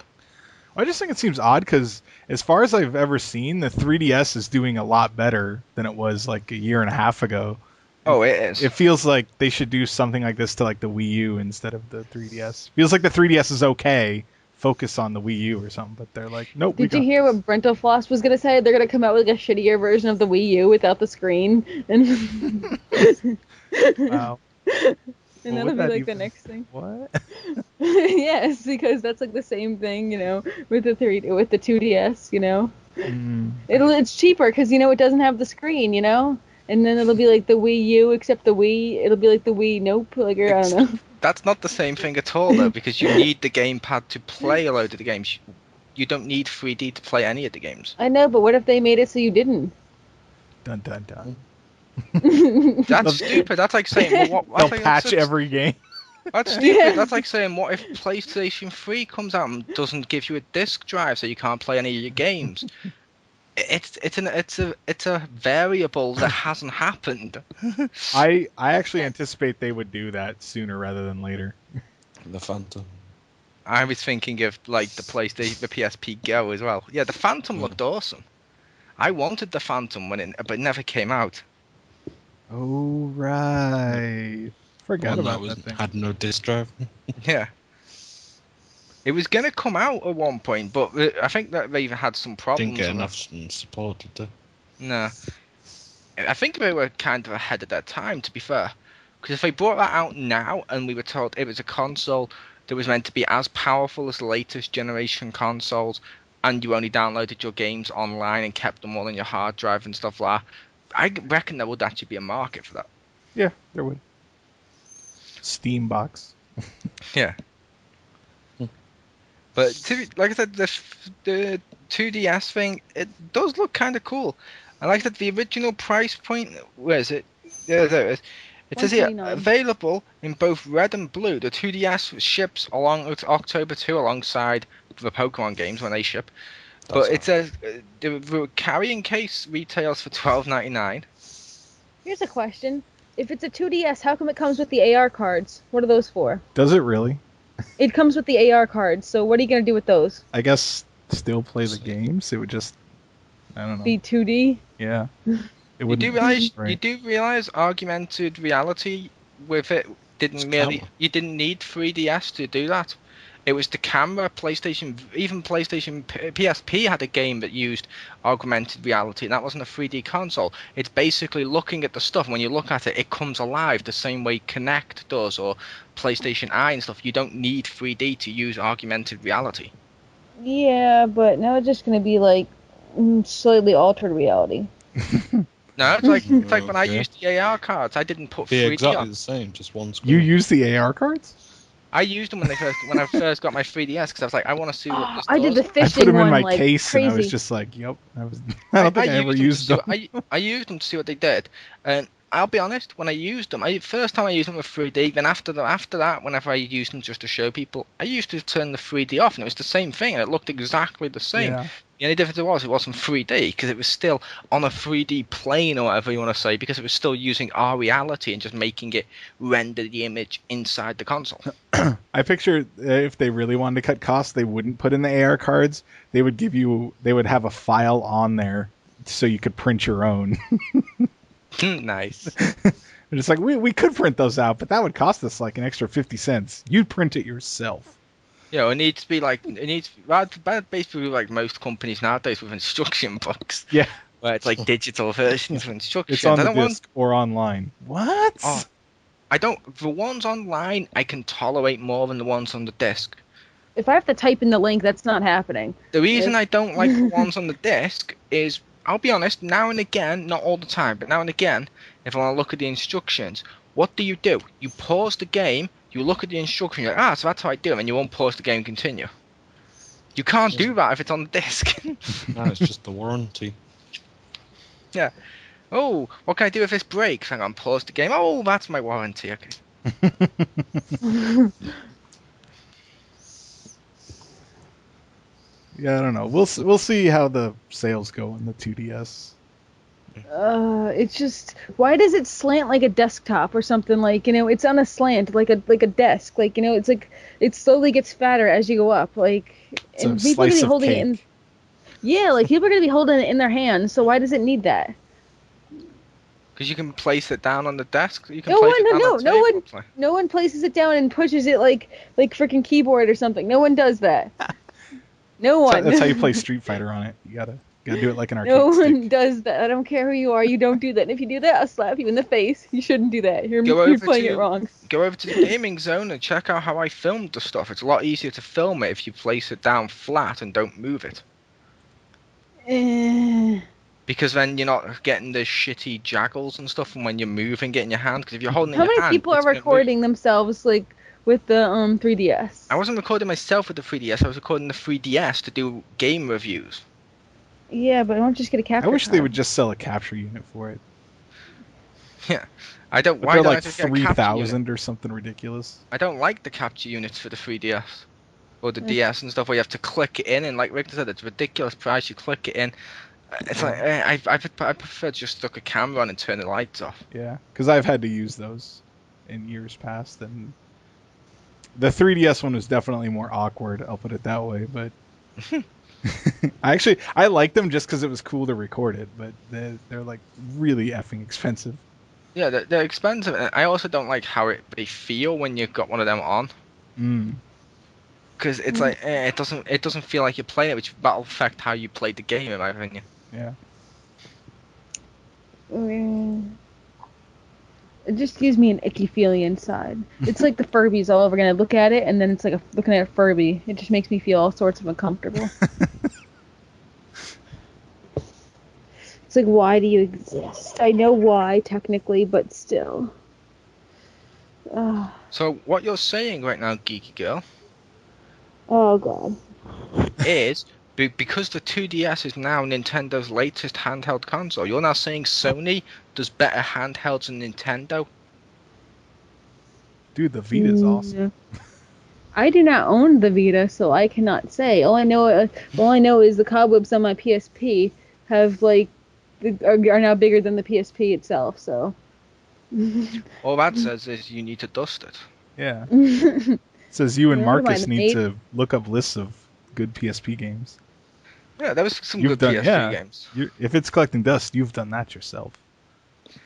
I just think it seems odd because, as far as I've ever seen, the 3DS is doing a lot better than it was like a year and a half ago. Oh, it is. It feels like they should do something like this to like the Wii U instead of the 3DS. Feels like the 3DS is okay. Focus on the Wii U or something, but they're like, nope. Did you hear what Brental Floss was gonna say? They're gonna come out with like a shittier version of the Wii U without the screen, and Wow. and What that'll would be that like the even- next thing. What? Yes, because that's like the same thing, with the 2DS, Mm. It's cheaper because it doesn't have the screen, and then it'll be like the Wii U except the Wii. It'll be like the Wii Nope, like or, I don't know. That's not the same thing at all, though, because you need the gamepad to play a load of the games. You don't need 3D to play any of the games. I know, but what if they made it so you didn't? Dun dun dun. That's stupid. That's like saying, well, They'll patch every game. That's stupid. That's like saying, what if PlayStation 3 comes out and doesn't give you a disc drive so you can't play any of your games? It's a variable that hasn't happened. I actually anticipate they would do that sooner rather than later. The Phantom. I was thinking of like the PSP Go as well. Yeah, the Phantom looked awesome. I wanted the Phantom but it never came out. Oh right. Forgot One about that that thing. had no disc drive. Yeah. It was gonna come out at one point, but I think that they even had some problems. Didn't get with enough support, did they? No. I think they were kind of ahead of their time, to be fair. Because if they brought that out now and we were told it was a console that was meant to be as powerful as the latest generation consoles, and you only downloaded your games online and kept them all on your hard drive and stuff like that, I reckon there would actually be a market for that. Yeah, there would. Steam box. Yeah. But like I said, the 2DS thing, it does look kind of cool. And like I said, the original price point, where is it? Yeah, there it is. It says here, $129. available in both red and blue. The 2DS ships along October 2 alongside the Pokemon games when they ship. But it says the carrying case retails for $12.99. Here's a question: if it's a 2DS, how come it comes with the AR cards? What are those for? Does it really? It comes with the AR cards, so what are you gonna do with those? I guess still play the games. It would just, I don't know. Be 2D? Yeah. It You would. do realize augmented reality with it It's camera. you didn't need 3DS to do that. It was the camera. Even PlayStation PSP had a game that used augmented reality, and that wasn't a 3D console. It's basically looking at the stuff, and when you look at it, it comes alive the same way Kinect does, or PlayStation Eye and stuff. You don't need 3D to use augmented reality. Yeah, but now it's just gonna be like slightly altered reality. No, it's like when I Okay. used the AR cards, I didn't put Be 3D exactly on. the same, just one screen. You use the AR cards? I used them when I first got my 3DS because I was like, I want to see what this I did does. the I fishing put them in one my like case crazy. and I was just like, yep. I don't think I ever used them. I used them to see what they did, and I'll be honest. When I used them, first time I used them with 3D. Then after that, whenever I used them just to show people, I used to turn the 3D off, and it was the same thing, and it looked exactly the same. Yeah. The only difference it wasn't 3D because it was still on a 3D plane or whatever you want to say, because it was still using our reality and just making it render the image inside the console. I picture if they really wanted to cut costs, they wouldn't put in the AR cards. They would have a file on there so you could print your own. Nice. They're just like, we could print those out, but that would cost us like an extra 50 cents. You'd print it yourself. Yeah, it needs to be basically like most companies nowadays with instruction books. Yeah. Where it's like digital versions of instructions. It's on I the don't disc or online. What? Oh, the ones online I can tolerate more than the ones on the disc. If I have to type in the link, that's not happening. The reason I don't like the ones on the disc is, I'll be honest, now and again, not all the time, but now and again, if I want to look at the instructions, what do? You pause the game, you look at the instruction, you're like, so that's how I do it, and you won't pause the game and continue. You can't do that if it's on the disc. No, it's just the warranty. Yeah. Oh, what can I do if this breaks? Hang on, pause the game. Oh, that's my warranty. Okay. Yeah, I don't know. We'll see how the sales go on the 2DS. It's just, why does it slant like a desktop or something? Like, it's on a slant like a desk. Like, it's like it slowly gets fatter as you go up. Like, It's a and people are gonna slice be of holding it cake. in. Yeah, like people are gonna be holding it in their hands. So why does it need that? Because you can place it down on the desk. You can No place one, it down on the table. no one places it down and pushes it like freaking keyboard or something. No one does that. No one. That's how you play Street Fighter on it. You gotta do it like an arcade No stick. one does that. I don't care who you are. You don't do that. And if you do that, I'll slap you in the face. You shouldn't do that. You're playing it wrong. Go over to the gaming zone and check out how I filmed the stuff. It's a lot easier to film it if you place it down flat and don't move it. Because then you're not getting the shitty jaggles and stuff from when you're moving it in your hand. Because if you're holding it How in your many hand, people are it's gonna move. recording themselves like with the 3DS? I wasn't recording myself with the 3DS. I was recording the 3DS to do game reviews. Yeah, but I don't just get a capture I wish they card. would just sell a capture unit for it. Yeah, I don't. But Why they're don't I like just get a capture unit? 3,000 or something ridiculous. I don't like the capture units for the 3DS or the DS and stuff where you have to click it in, and like Rick said, it's a ridiculous price. You click it in. It's like I prefer just stuck a camera on and turn the lights off. Yeah, because I've had to use those in years past, and the 3DS one was definitely more awkward. I'll put it that way, but I liked them just because it was cool to record it, but they're like really effing expensive. Yeah, they're expensive. And I also don't like how they feel when you've got one of them on. Because it's like it doesn't feel like you're playing it, which that'll affect how you play the game, in my opinion. Yeah. It just gives me an icky feeling inside. It's like the Furbies all over again. I look at it, and then it's like looking at a Furby. It just makes me feel all sorts of uncomfortable. It's like, why do you exist? I know why, technically, but still. So what you're saying right now, Geeky Girl, Oh, God. is because the 2DS is now Nintendo's latest handheld console, you're now saying Sony does better handhelds than Nintendo? Dude, the Vita's awesome. I do not own the Vita, so I cannot say. All I know is the cobwebs on my PSP have are now bigger than the PSP itself. So All that says is you need to dust it. Yeah. It says you and Never Marcus mind, need mate. to look up lists of good PSP games. Yeah, there was some You've good done, PSP yeah. games. If it's collecting dust, you've done that yourself.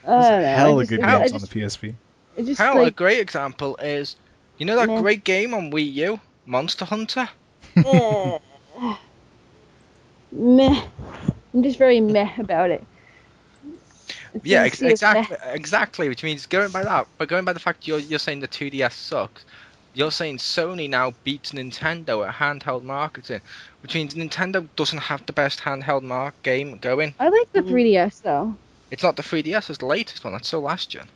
I don't know. Hella good games on the PSP. It just Hell, like a great example is, you know that Meh. great game on Wii U, Monster Hunter? meh. I'm just very meh about it. It Yeah, seems to be a meh. exactly. Which means going by that, but going by the fact you're saying the 2DS sucks, you're saying Sony now beats Nintendo at handheld marketing, which means Nintendo doesn't have the best handheld game going. I like the 3DS though. It's not the 3DS, it's the latest one. That's still last gen.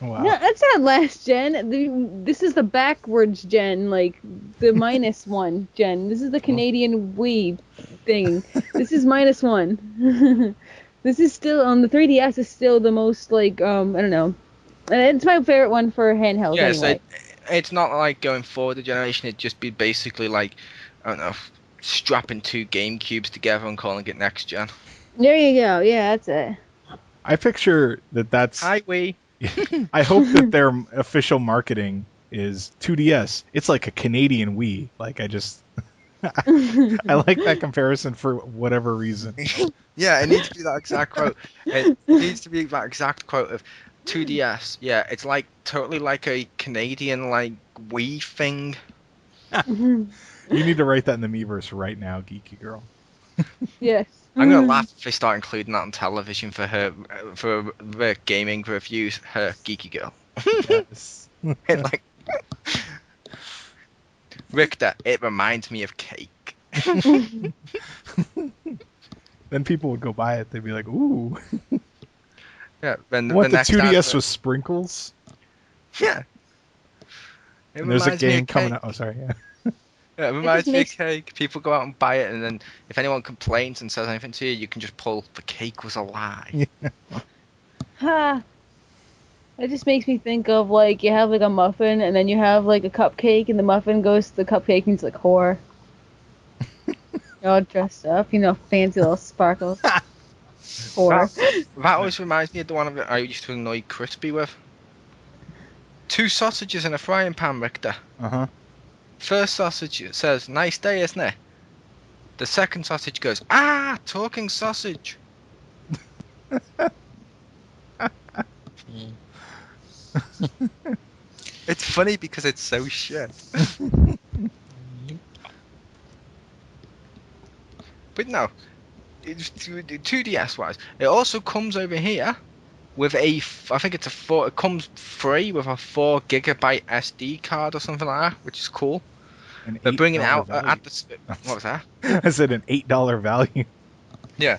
Wow. No, that's not last gen. This is the backwards gen, like the minus one gen. This is the Canadian Wii thing. This is -1. This is still on the 3DS. Is still the most I don't know. And it's my favorite one for handheld Yeah, anyway. so it's not like going forward the generation. It'd just be basically like, I don't know, strapping two GameCubes together and calling it next gen. There you go. Yeah, that's it. I picture that's... Hi, Wii. I hope that their official marketing is 2DS. It's like a Canadian Wii. Like, I like that comparison for whatever reason. Yeah, it needs to be that exact quote. It needs to be that exact quote of 2DS. Yeah, it's like totally like a Canadian like Wii thing. You need to write that in the Miiverse right now, Geeky Girl. Yes. I'm gonna laugh if they start including that on television for the gaming reviews. Her Geeky Girl. Yes. And like Richter, it reminds me of cake. Then people would go buy it. They'd be like, "Ooh, Yeah. Then what? The next 2DS advert- with sprinkles?" Yeah. It And there's a reminds me game of coming cake. out. Oh, sorry. Yeah. Yeah, it reminds me of makes- cake. People go out and buy it, and then if anyone complains and says anything to you, you can just pull the cake was a lie. Yeah. Ha. It just makes me think of like you have like a muffin and then you have like a cupcake and the muffin goes to the cupcake and it's like whore. You're all dressed up, fancy little sparkles. Whore. That always reminds me of the one I used to annoy Crispy with. 2 sausages in a frying pan, Richter. Uh-huh. First sausage says, "Nice day, isn't it?" The second sausage goes, "Ah, talking sausage." It's funny because it's so shit. But no, it's 2DS wise. It also comes over here with I think it's it comes free with a 4 GB SD card or something like that, which is cool. An They're bringing it $8 out value. at the. What was that? I said an $8 value. Yeah,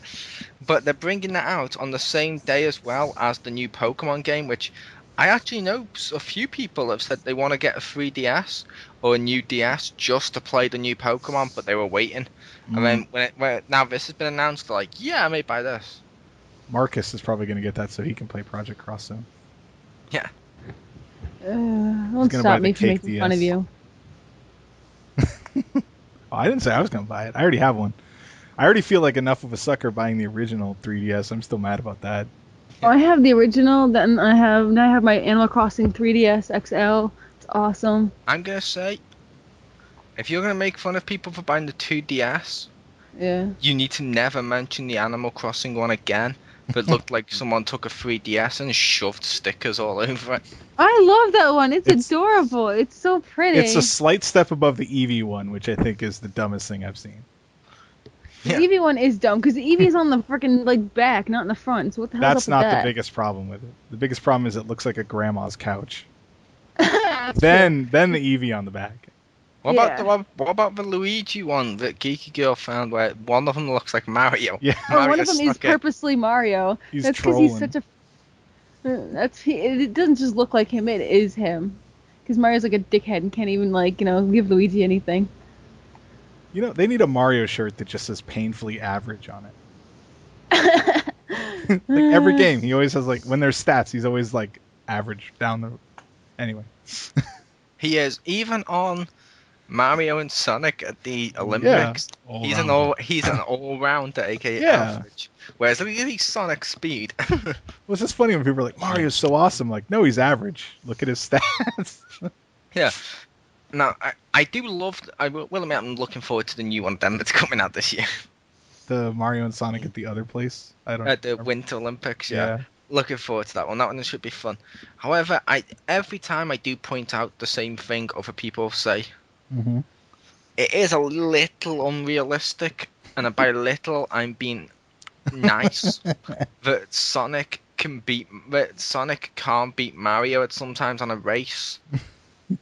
but they're bringing that out on the same day as well as the new Pokemon game, which I actually know a few people have said they want to get a 3DS or a new DS just to play the new Pokemon, but they were waiting. And then when now this has been announced, they're like, yeah, I may buy this. Marcus is probably going to get that so he can play Project Cross soon. Yeah. Don't gonna buy stop the me from cake making fun of DS. you. Oh, I didn't say I was going to buy it. I already have one. I already feel like enough of a sucker buying the original 3DS. I'm still mad about that. Oh, I have the original, then I have my Animal Crossing 3DS XL. It's awesome. I'm gonna say, if you're gonna make fun of people for buying the 2DS, Yeah. you need to never mention the Animal Crossing one again. That looked like someone took a 3DS and shoved stickers all over it. I love that one. It's It's- adorable. It's so pretty. It's a slight step above the Eevee one, which I think is the dumbest thing I've seen. The Yeah. Eevee one is dumb because the Eevee's on the freaking like back, not in the front. So what the hell's That's up not with that? the biggest problem with it. The biggest problem is it looks like a grandma's couch. That's Then the Eevee on the back. What Yeah. about what about the Luigi one that Geeky Girl found, where one of them looks like Mario? Yeah, true. Oh, one Mario of them is snuck in. purposely Mario. he's That's because he's trolling. such a. It doesn't just look like him. It is him. Because Mario's like a dickhead and can't even give Luigi anything. They need a Mario shirt that just says painfully average on it. Like every game, he always has when there's stats, he's always average down the. Anyway. He is even on Mario and Sonic at the Olympics. He's an all-rounder, aka Yeah. average. Whereas look at his Sonic speed. Well, it's just funny when people are like, Mario's so awesome. Like, no, he's average. Look at his stats. Yeah. Now, I do love. I will admit, I'm looking forward to the new one then that's coming out this year The Mario and Sonic at the other place. I don't. at the remember. Winter Olympics. Yeah. Looking forward to that one. That one should be fun. However, every time I do point out the same thing other people say, Mm-hmm. it is a little unrealistic, and by little I'm being nice. that Sonic can't beat Mario at sometimes on a race.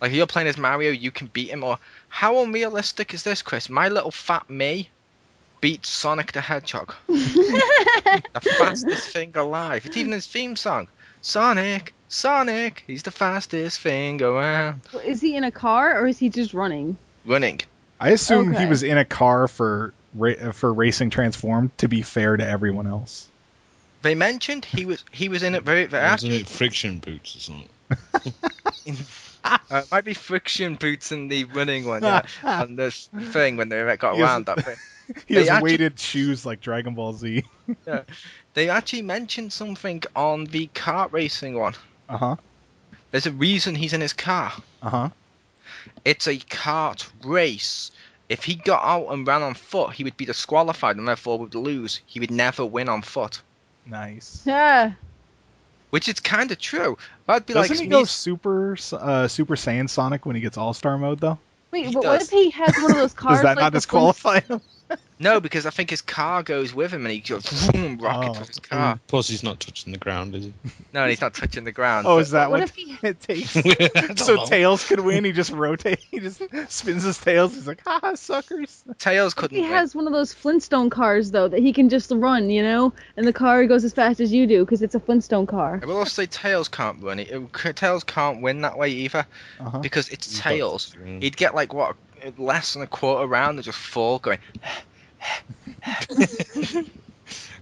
Like if you're playing as Mario, you can beat him. Or how unrealistic is this, Chris? My little fat me beats Sonic the Hedgehog, the fastest thing alive. It's even his theme song. Sonic, he's the fastest thing around. Well, is he in a car or is he just running? Running. I assume he Okay. was in a car for Racing Transformed to be fair to everyone else. They mentioned he was in it very Wasn't actually. it friction boots or something? Might be friction boots in the running one, yeah. On this thing when they got He has- around that thing. He They has actually- weighted shoes like Dragon Ball Z. They actually mentioned something on the kart racing one. Uh-huh. There's a reason he's in his car. Uh-huh. It's a kart race. If he got out and ran on foot, he would be disqualified and therefore would lose. He would never win on foot. Nice. Yeah. Which is kind of true. That'd be Doesn't like he me. go Super Saiyan Sonic when he gets All-Star mode, though? Wait, He but what does. if he has one of those cars Does that like not the disqualify him? No, because I think his car goes with him and he goes vroom, rockets with his car. Plus, he's not touching the ground, is he? No, he's not touching the ground. Oh, but- is that what what if he- it takes? I don't So know. Tails could win. He just rotates. He just spins his tails. He's like, "Ha, suckers!" Tails What if couldn't he win. has one of those Flintstone cars though that he can just run, and the car goes as fast as you do because it's a Flintstone car. I will also say Tails can't run it. Tails can't win that way either Uh-huh. because it's He's got Tails. three. He'd get like what less than a quarter round and just fall going.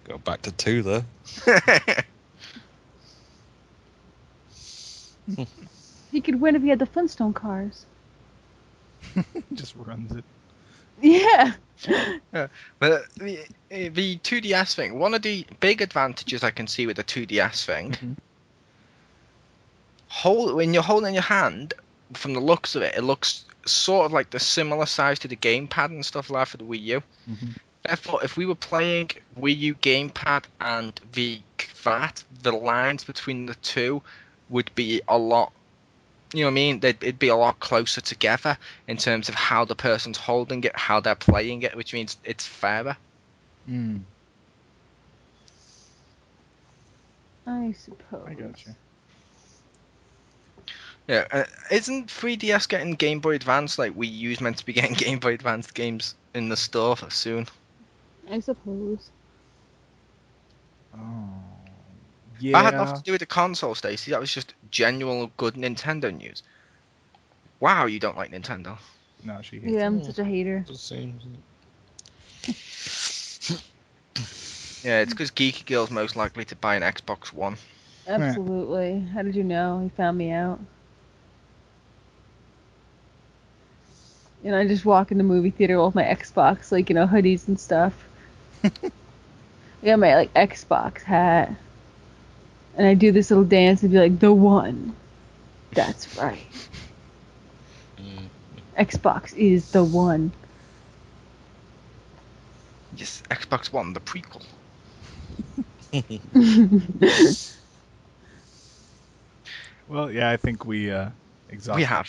Go back to 2 there. He could win if he had the Flintstone cars. Just runs it. Yeah. But the 2DS thing, one of the big advantages I can see with the 2DS thing, when you're holding your hand, from the looks of it, it looks sort of like the similar size to the gamepad and stuff like for the Wii U. Mm-hmm. Therefore, if we were playing Wii U gamepad and the VAT, the lines between the two would be a lot. You know what I mean? It'd be a lot closer together in terms of how the person's holding it, how they're playing it, which means it's fairer. Mm, I suppose. I gotcha. Yeah, isn't 3DS getting Game Boy Advance like Wii U's meant to be getting Game Boy Advance games in the store soon? I suppose. Oh, That had nothing yeah. to do with the console, Stacey. That was just genuine good Nintendo news. Wow, you don't like Nintendo. No, she hates Yeah, I'm Mm. such a hater. Does seem. Yeah, it's because Geeky Girl's most likely to buy an Xbox One. Absolutely. How did you know? He found me out. I just walk in the movie theater with my Xbox, hoodies and stuff. I got my Xbox hat. And I do this little dance and be like, the one. That's right. Mm. Xbox is the one. Yes, Xbox One, the prequel. Well, yeah, I think we exhausted.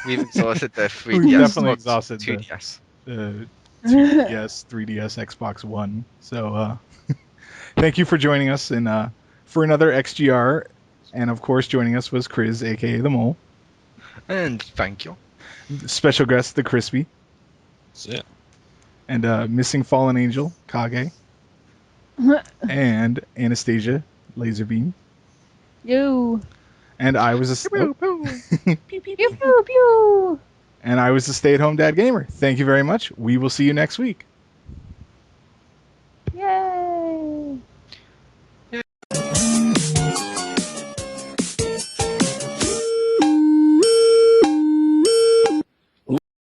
We've exhausted the 3DS. We've definitely or exhausted 2DS. the 2DS, 3DS, Xbox One. So thank you for joining us for another XGR. And of course, joining us was Chris, aka the Mole. And thank you. Special guest, the Crispy. That's it. And Missing Fallen Angel, Kage. And Anastasia, Laserbeam. Yo. And I was a Pew, pew, pew. and I was the stay-at-home dad gamer. Thank you very much. We will see you next week. Yay.